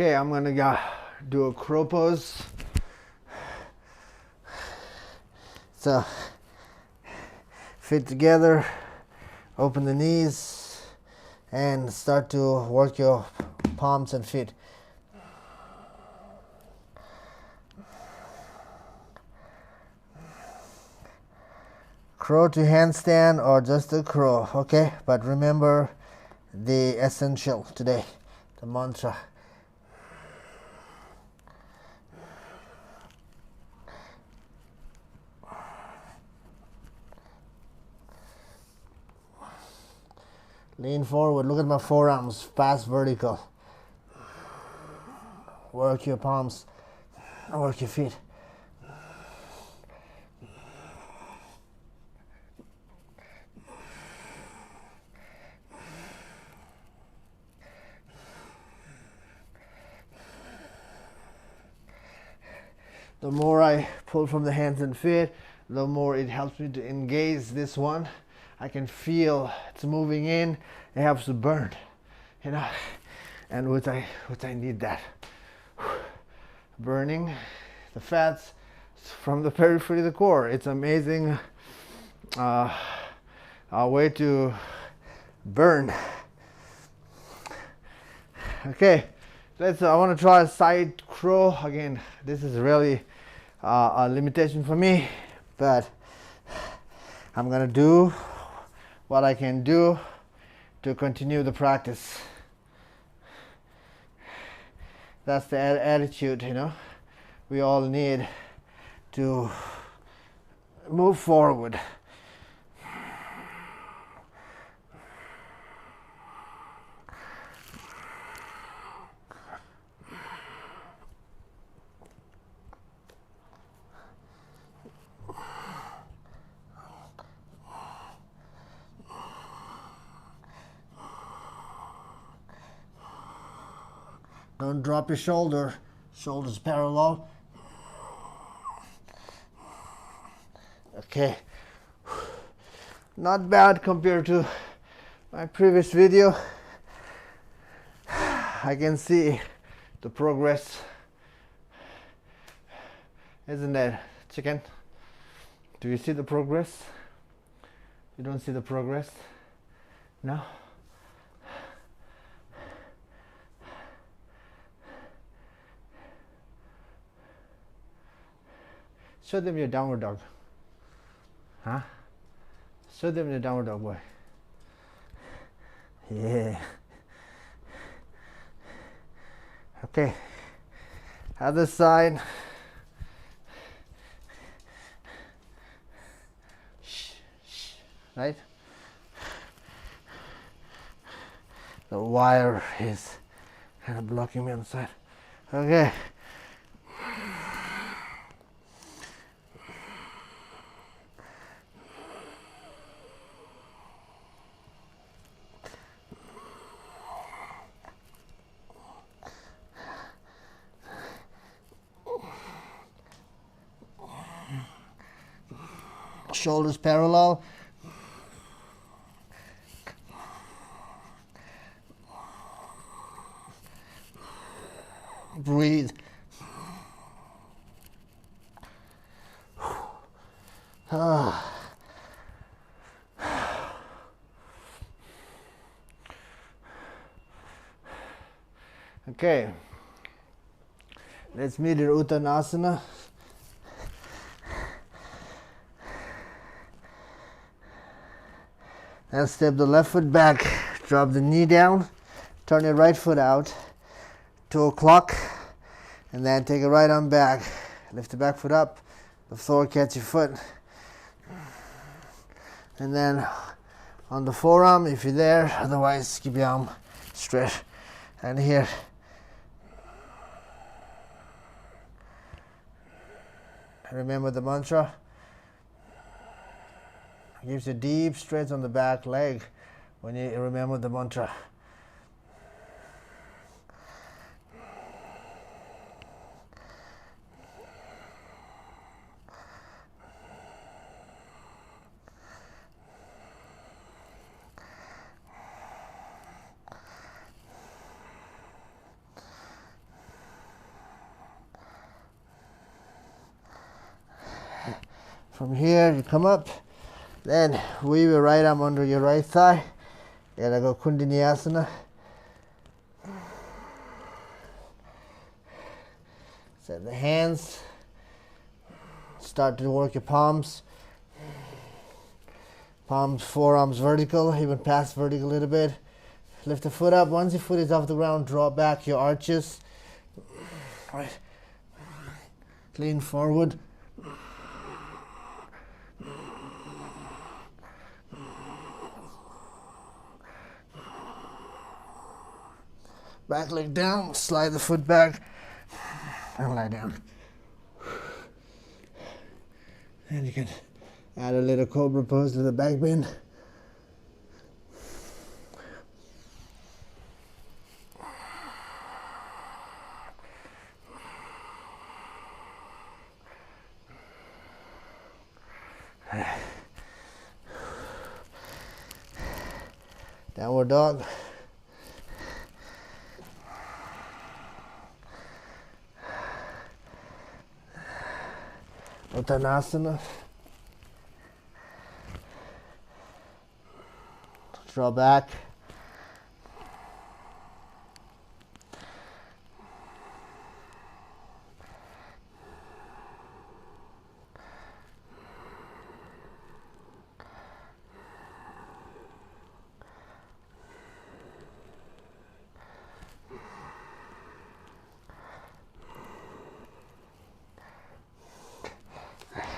[SPEAKER 2] Okay, I'm gonna do a crow pose. So, feet together, open the knees, and start to work your palms and feet. Crow to handstand or just a crow, okay? But remember the essential today, the mantra. Lean forward, look at my forearms, pass vertical. Work your palms, work your feet. The more I pull from the hands and feet, the more it helps me to engage this one. I can feel it's moving in. It helps to burn, and which I need that. Burning the fats from the periphery to the core. It's amazing a way to burn. Okay, I want to try a side crow again. This is really a limitation for me, but I'm gonna do what I can do to continue the practice. That's the attitude, we all need to move forward. Don't drop your shoulder. Shoulders parallel. Okay. Not bad compared to my previous video. I can see the progress. Isn't that chicken? Do you see the progress? You don't see the progress? No?
[SPEAKER 1] Show them your downward dog. Huh? Show them your downward dog, boy. Yeah. Okay. Other side. Right? The wire is kind of blocking me on the side. Okay. Shoulders parallel. Breathe. Okay. Let's meet in Uttanasana. And step the left foot back, drop the knee down, turn your right foot out, toe clock, and then take a right arm back. Lift the back foot up, the floor catch your foot. And then on the forearm if you're there, otherwise keep your arm straight. And here. Remember the mantra. Gives you deep stretch on the back leg when you remember the mantra. From here you come up. Then weave your right arm under your right thigh. You gotta go Kundinasana. Set the hands. Start to work your palms. Palms, forearms vertical, even past vertical a little bit. Lift the foot up. Once your foot is off the ground, draw back your arches. Right. Lean forward. Back leg down, slide the foot back, and lie down. And you can add a little cobra pose to the back bend. Downward dog. Uttanasana. Draw back.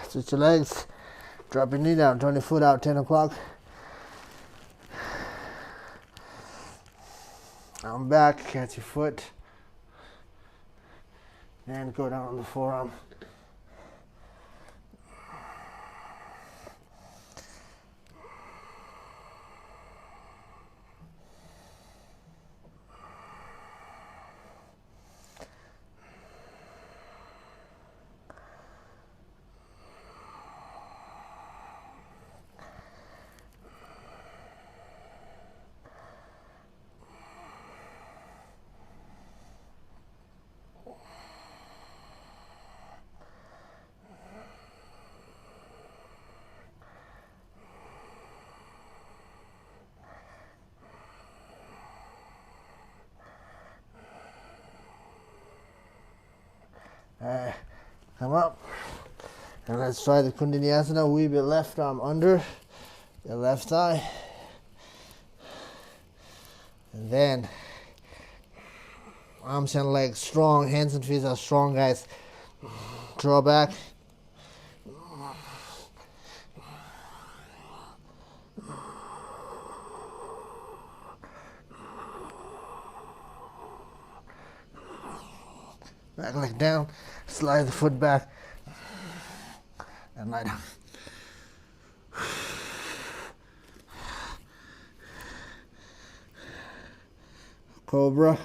[SPEAKER 1] Switch your legs, drop your knee down, turn your foot out, 10 o'clock. Arm back, catch your foot, and go down on the forearm. Come up,
[SPEAKER 2] And let's try the Kundinasana. Weave your left arm under your left thigh. And then arms and legs strong, hands and feet are strong, guys. Draw back. Back leg down, slide the foot back, and lie down. Cobra.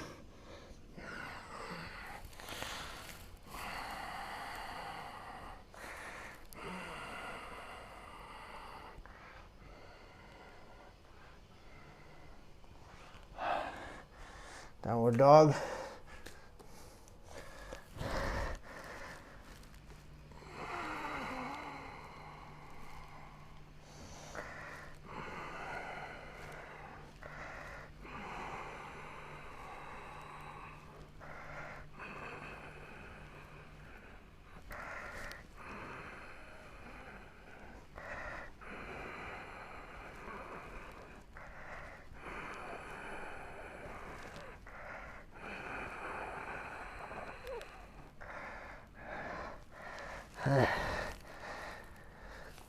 [SPEAKER 2] Downward dog.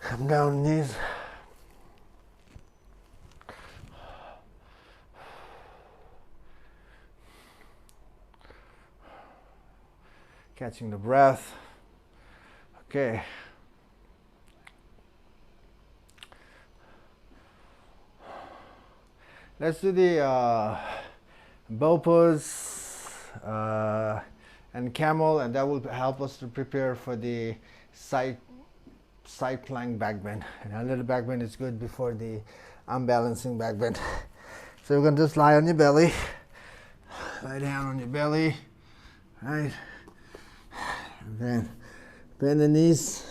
[SPEAKER 2] Come down knees. Catching the breath. Okay. Let's do the bow pose and camel, and that will help us to prepare for the side plank back bend. And a little back bend is good before the unbalancing back bend. So you're going to just lie on your belly. Lie down on your belly. Right. And then bend the knees.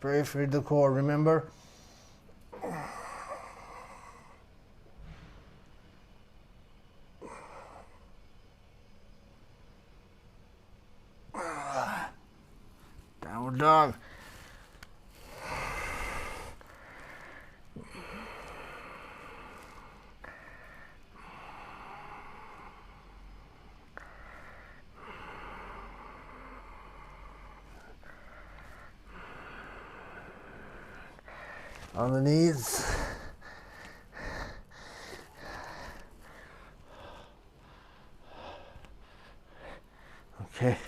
[SPEAKER 2] Periphery of the core, remember? Downward dog. On the knees. Okay.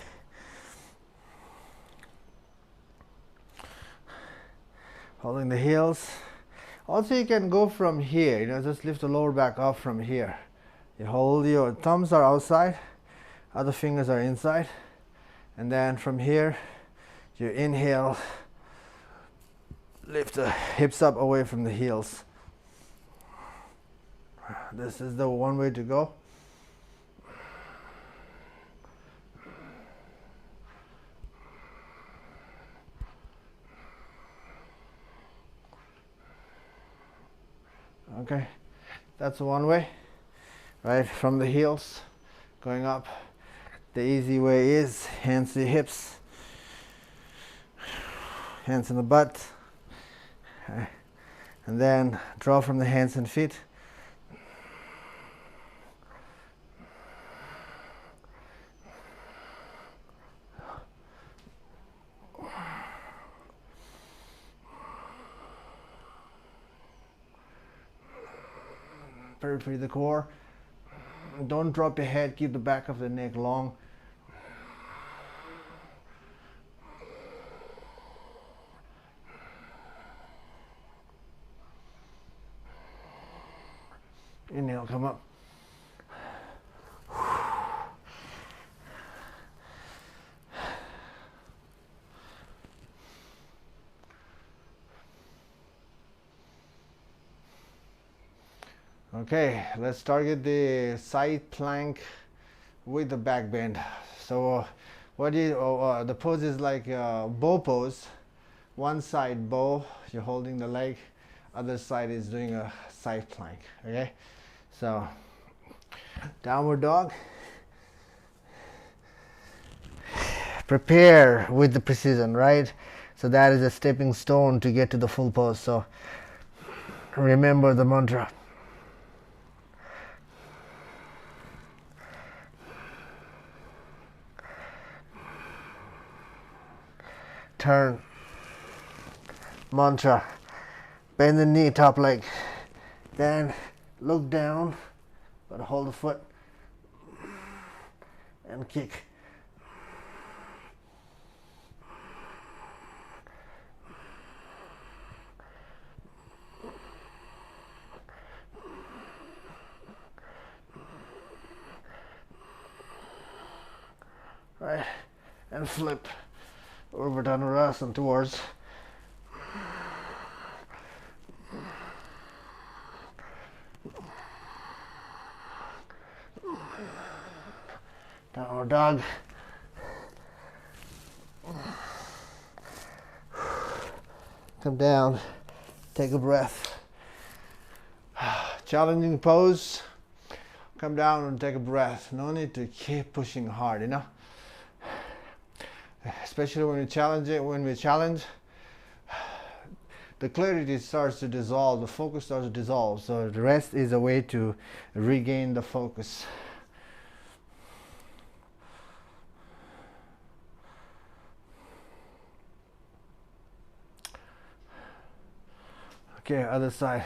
[SPEAKER 2] Holding the heels. Also, you can go from here, just lift the lower back up from here. You hold your thumbs are outside, other fingers are inside, and then from here, you inhale. Lift the hips up away from the heels. This is the one way to go. Okay, that's one way, right? From the heels, going up. The easy way is hands to the hips, hands in the butt. Okay. And then draw from the hands and feet. Periphery of the core. Don't drop your head, keep the back of the neck long. Inhale, come up. Okay, let's target the side plank
[SPEAKER 1] with the back bend. So the pose is like bow pose. One side bow, you're holding the leg, other side is doing a side plank. Okay, so downward dog. Prepare with the precision, right? So that is a stepping stone to get to the full pose. So remember the mantra. Turn, mantra, bend the knee, top leg, then look down, but hold the foot and kick. Right, and flip over Uttanasana towards downward dog. Come down, take a breath. Challenging pose. Come down and take a breath. No need to keep pushing hard, you know. Especially when we challenge, the clarity starts to dissolve, the focus starts to dissolve. So the rest is a way to regain the focus. Okay, other side.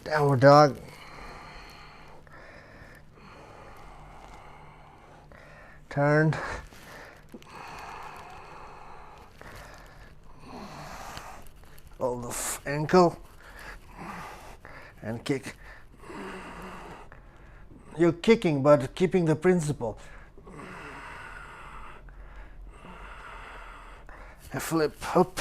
[SPEAKER 1] Downward dog. Turn. Hold the ankle and kick. You're kicking, but keeping the principle. A flip up.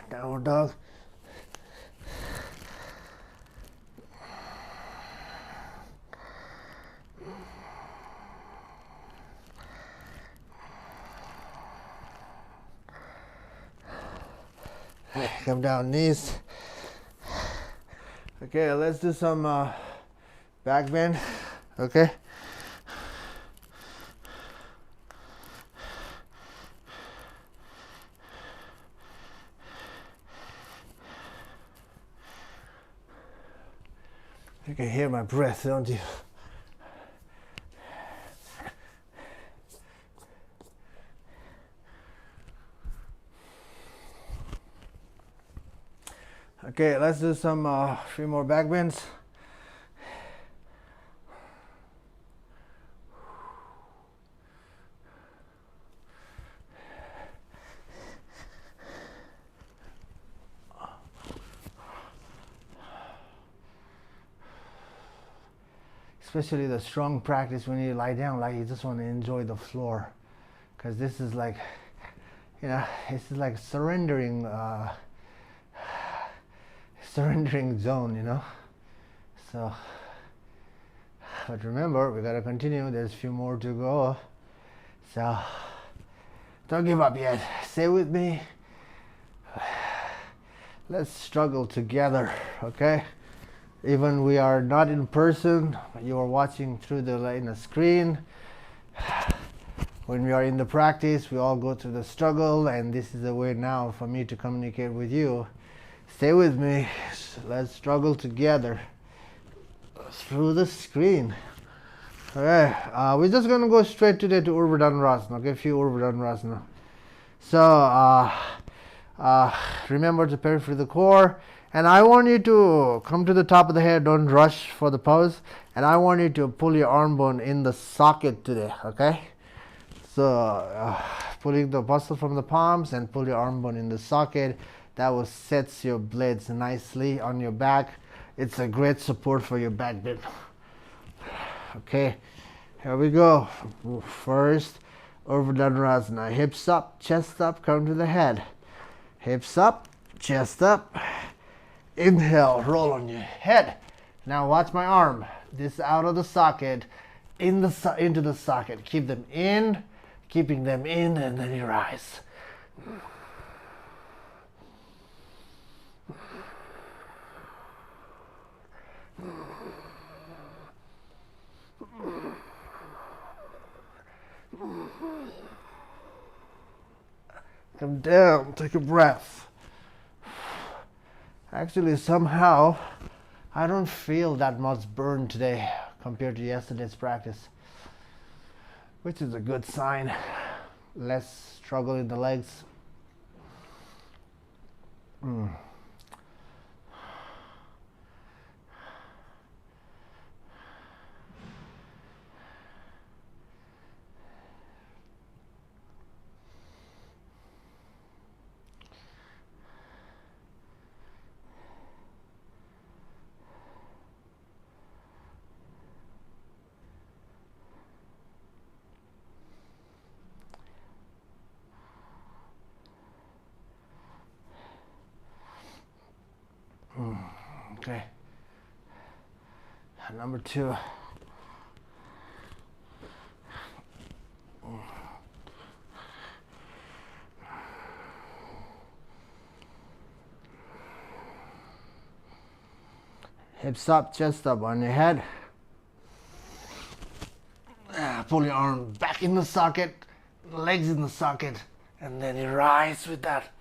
[SPEAKER 1] Downward dog. Come down, knees. Okay, let's do some back bend. Okay. You can hear my breath, don't you? Okay, let's do some few more back bends. Especially the strong practice when you lie down, like you just want to enjoy the floor, because this is like, you know, this is like surrendering zone, you know. So, but remember, we gotta continue. There's a few more to go. So, don't give up yet. Stay with me. Let's struggle together, okay? Even we are not in person, you are watching through the screen. When we are in the practice, we all go through the struggle, and this is a way now for me to communicate with you. Stay with me. Let's struggle together through the screen. Okay, we're just gonna go straight today to Uttanasana. Okay, a few Uttanasana. So remember to periphery of the core. And I want you to come to the top of the head, don't rush for the pose. And I want you to pull your arm bone in the socket today, okay? So pulling the muscle from the palms and pull your arm bone in the socket. That will set your blades nicely on your back. It's a great support for your back bend.
[SPEAKER 2] Okay, here we go. First, Uttanasana. Hips up, chest up, come to the head. Hips up, chest up. Inhale, roll on your head. Now watch my arm. This out of the socket, into the socket. Keep them in, keeping them in, and then you rise. Come down, take a breath. Actually, somehow, I don't feel that much burn today compared to yesterday's practice, which is a good sign. Less struggle in the legs. Okay. Number 2. Hips up, chest up on your head. Pull your arm back in the socket, legs in the socket, and then you rise with that.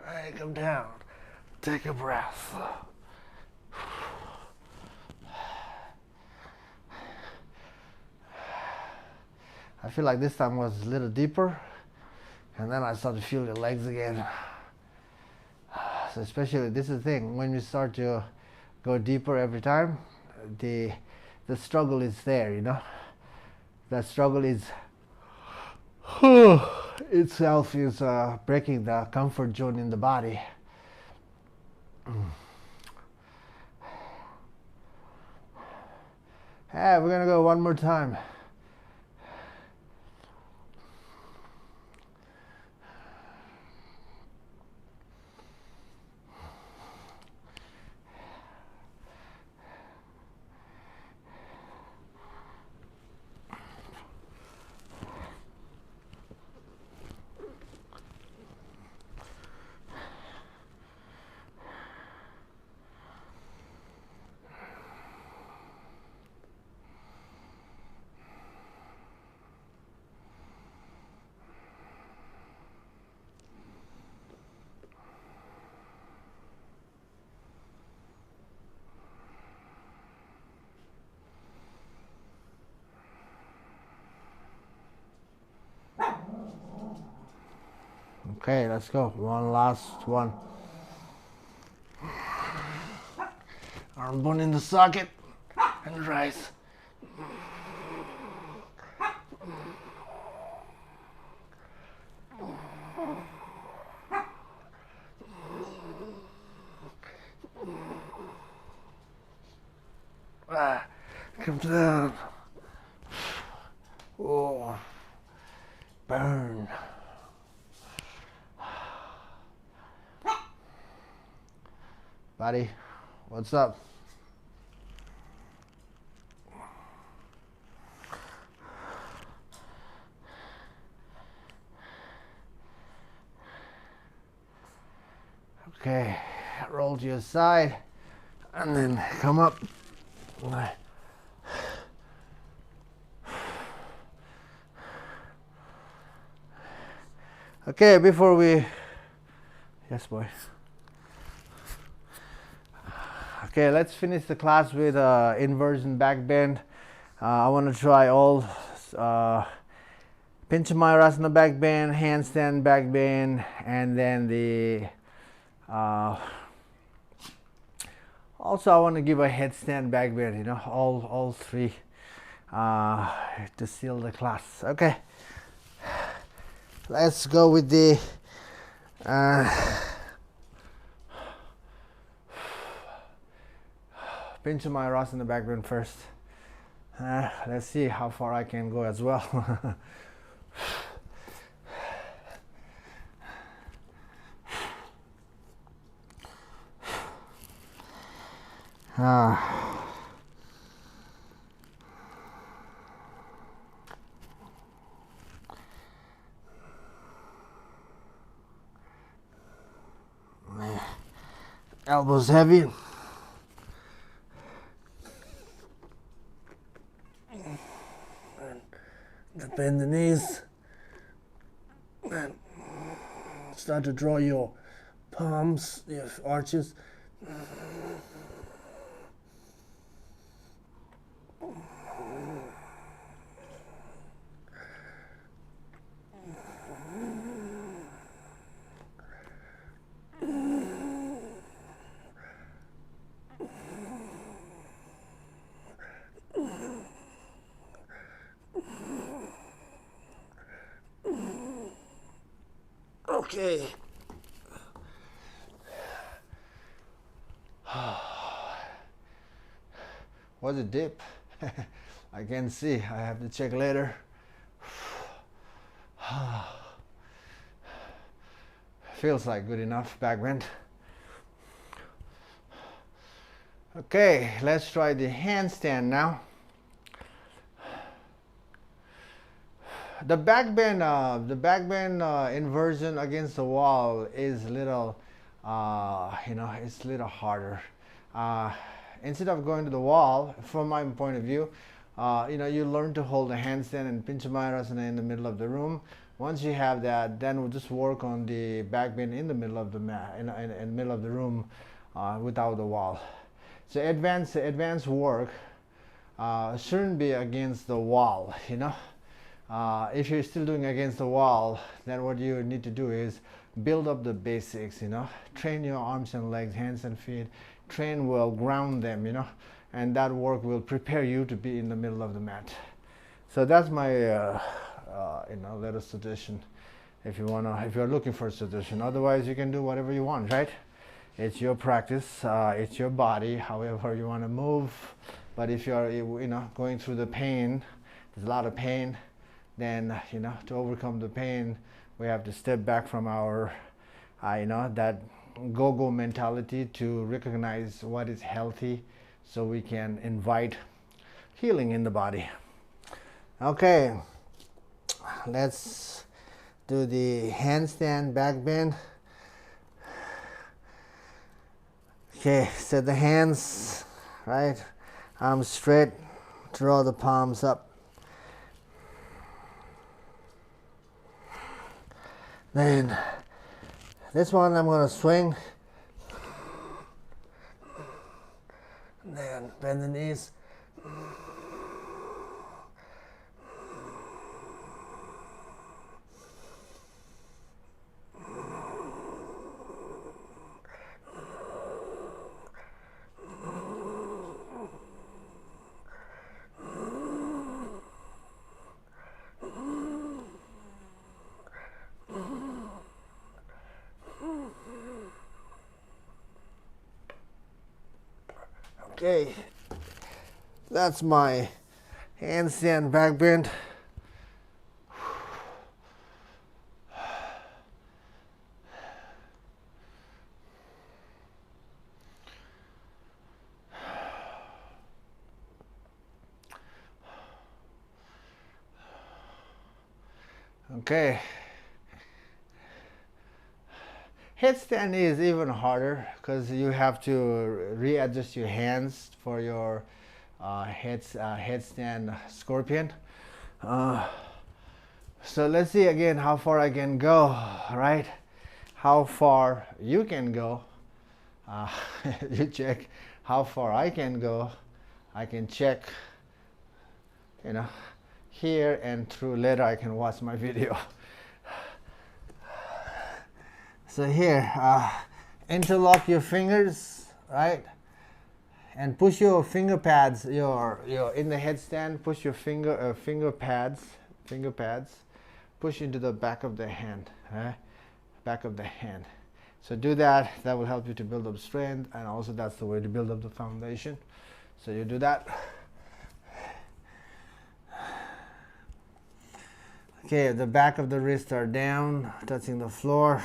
[SPEAKER 2] Alright, come down. Take a breath. I feel like this time was a little deeper, and then I start to feel the legs again. So especially, this is the thing, when you start to go deeper every time, the struggle is there, you know. That struggle is itself is breaking the comfort zone in the body. Hey, we're gonna go one more time. Okay, let's go. One last one. Arm bone in the socket and rise. Come down. Oh, burn. Buddy, what's up? Okay, roll to your side and then come up. Okay, before we, yes boy. Okay, let's finish the class with inversion back bend. I want to try all Pinchamayurasana back bend, handstand back bend, and then the also I want to give a headstand back bend, you know, all three to seal the class. Okay. let's go with the pinch my ass in the backbend first. Let's see how far I can go as well. My elbows heavy. Bend the knees and start to draw your palms, your arches. Okay. Was it deep? I can't see. I have to check later. Feels like good enough backbend. Okay, let's try the handstand now. The backbend inversion against the wall is little, it's a little harder. Instead of going to the wall, from my point of view, you learn to hold a handstand and Panchamayurasana in the middle of the room. Once you have that, then we'll just work on the backbend in the middle of the mat, in the middle of the room, without the wall. So advanced work shouldn't be against the wall, if you're still doing against the wall, then what you need to do is build up the basics, train your arms and legs, hands and feet, train well, ground them, and that work will prepare you to be in the middle of the mat. So that's my little suggestion, if you're looking for a suggestion. Otherwise you can do whatever you want, right? It's your practice, it's your body, however you want to move. But if you're going through the pain, there's a lot of pain, then to overcome the pain we have to step back from our that go-go mentality to recognize what is healthy, so we can invite healing in the body. Okay, let's do the handstand backbend. Okay, set the hands right, arms straight, draw the palms up. Then this one I'm going to swing, then bend the knees, okay, that's my handstand backbend. Okay. Headstand is even harder because you have to readjust your hands for your headstand scorpion. So let's see again how far I can go, right? How far you can go. You check how far I can go. I can check, here, and through later I can watch my video. So here, interlock your fingers, right? And push your finger pads, your in the headstand, push your finger pads,
[SPEAKER 1] push into the back of the hand, back of the hand. So do that. That will help you to build up strength, and also that's the way to build up the foundation. So you do that. Okay, the back of the wrists are down, touching the floor,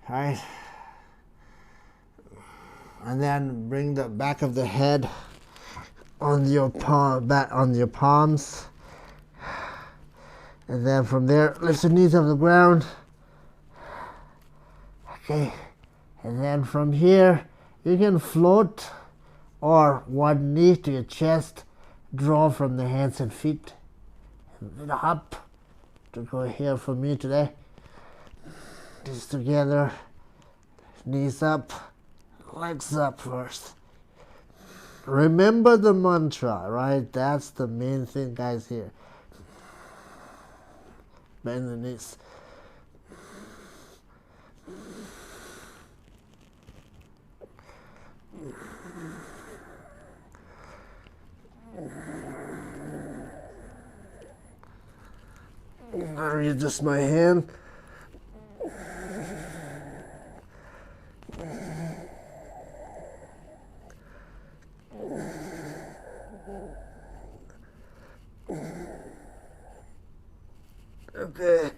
[SPEAKER 1] right? And then bring the back of the head on your palms, and then from there lift your knees off the ground. Okay, and then from here you can float or one knee to your chest, draw from the hands and feet, and then up to go here for me today. Knees together, knees up, legs up first. Remember the mantra, right? That's the main thing, guys, here. Bend the knees. Readjust my hand. Okay.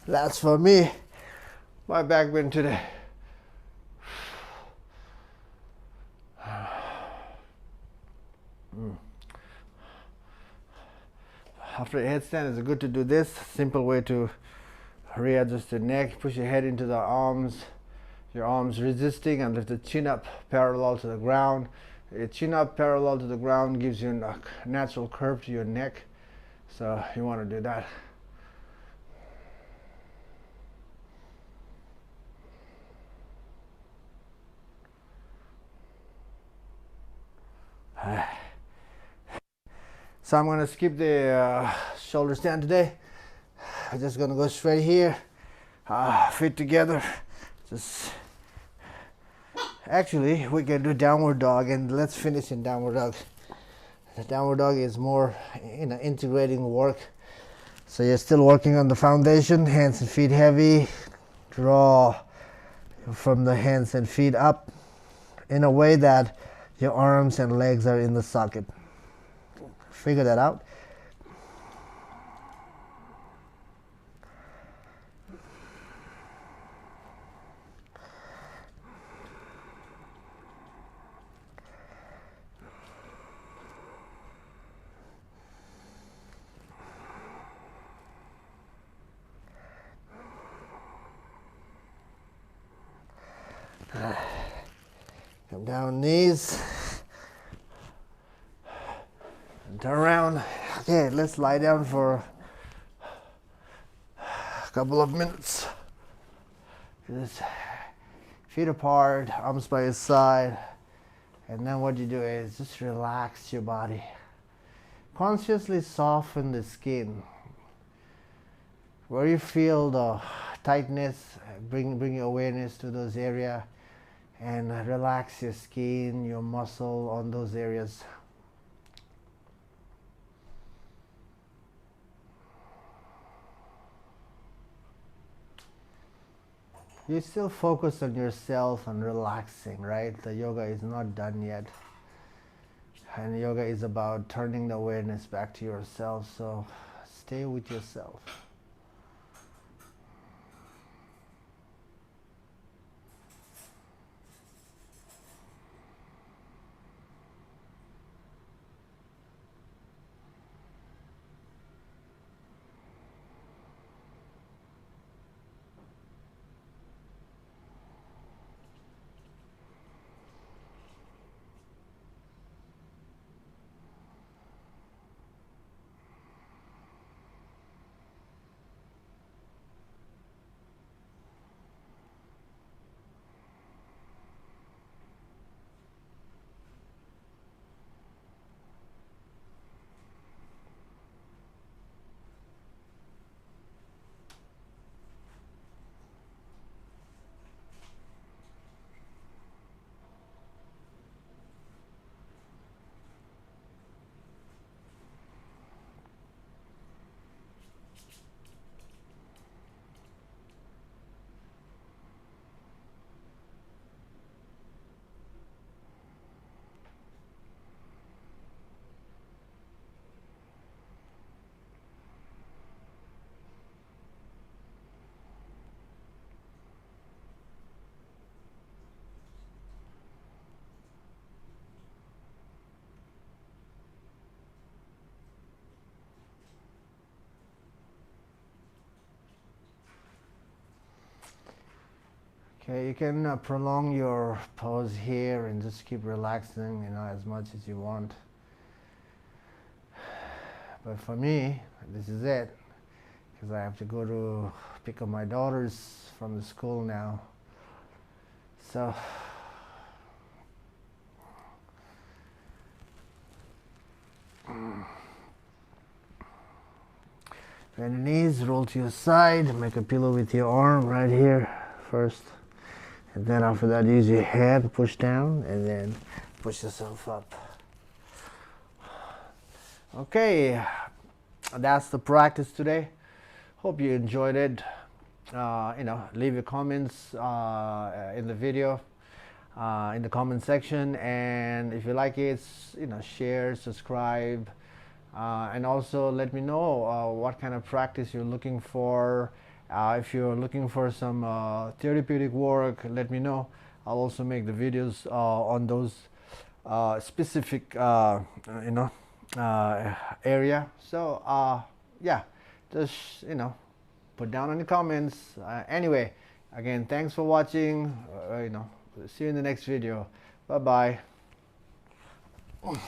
[SPEAKER 1] That's for me. My back bend today. After a headstand, it's good to do this. Simple way to readjust your neck. Push your head into the arms. Your arms resisting, and lift the chin up parallel to the ground. Your chin up parallel to the ground gives you a natural curve to your neck. So you want to do that. So I'm going to skip the shoulder stand today. I'm just going to go straight here, feet together. Just actually, we can do downward dog, and let's finish in downward dog. The downward dog is more, integrating work. So you're still working on the foundation, hands and feet heavy. Draw from the hands and feet up in a way that your arms and legs are in the socket. Figure that out. Come down, knees. And turn around. Okay, let's lie down for a couple of minutes. Just feet apart, arms by your side. And then what you do is just relax your body. Consciously soften the skin. Where you feel the tightness, bring your awareness to those areas. And relax your skin, your muscle on those areas. You still focus on yourself and relaxing, right? The yoga is not done yet. And yoga is about turning the awareness back to yourself, so stay with yourself.
[SPEAKER 2] Okay, you can prolong your pose here and just keep relaxing, as much as you want. But for me, this is it, because I have to go to pick up my daughters from the school now. So bend the knees, roll to your side, make a pillow with your arm right here first. And then after that, use your hand, push down, and then push yourself up. Okay, that's the practice today. Hope you enjoyed it. Leave your comments in the video, in the comment section, and if you like it, share, subscribe, and also let me know what kind of practice you're looking for. If you're looking for some therapeutic work, let me know. I'll also make the videos on those specific area. So yeah, just put down in the comments. Anyway, again, thanks for watching. See you in the next video. Bye bye.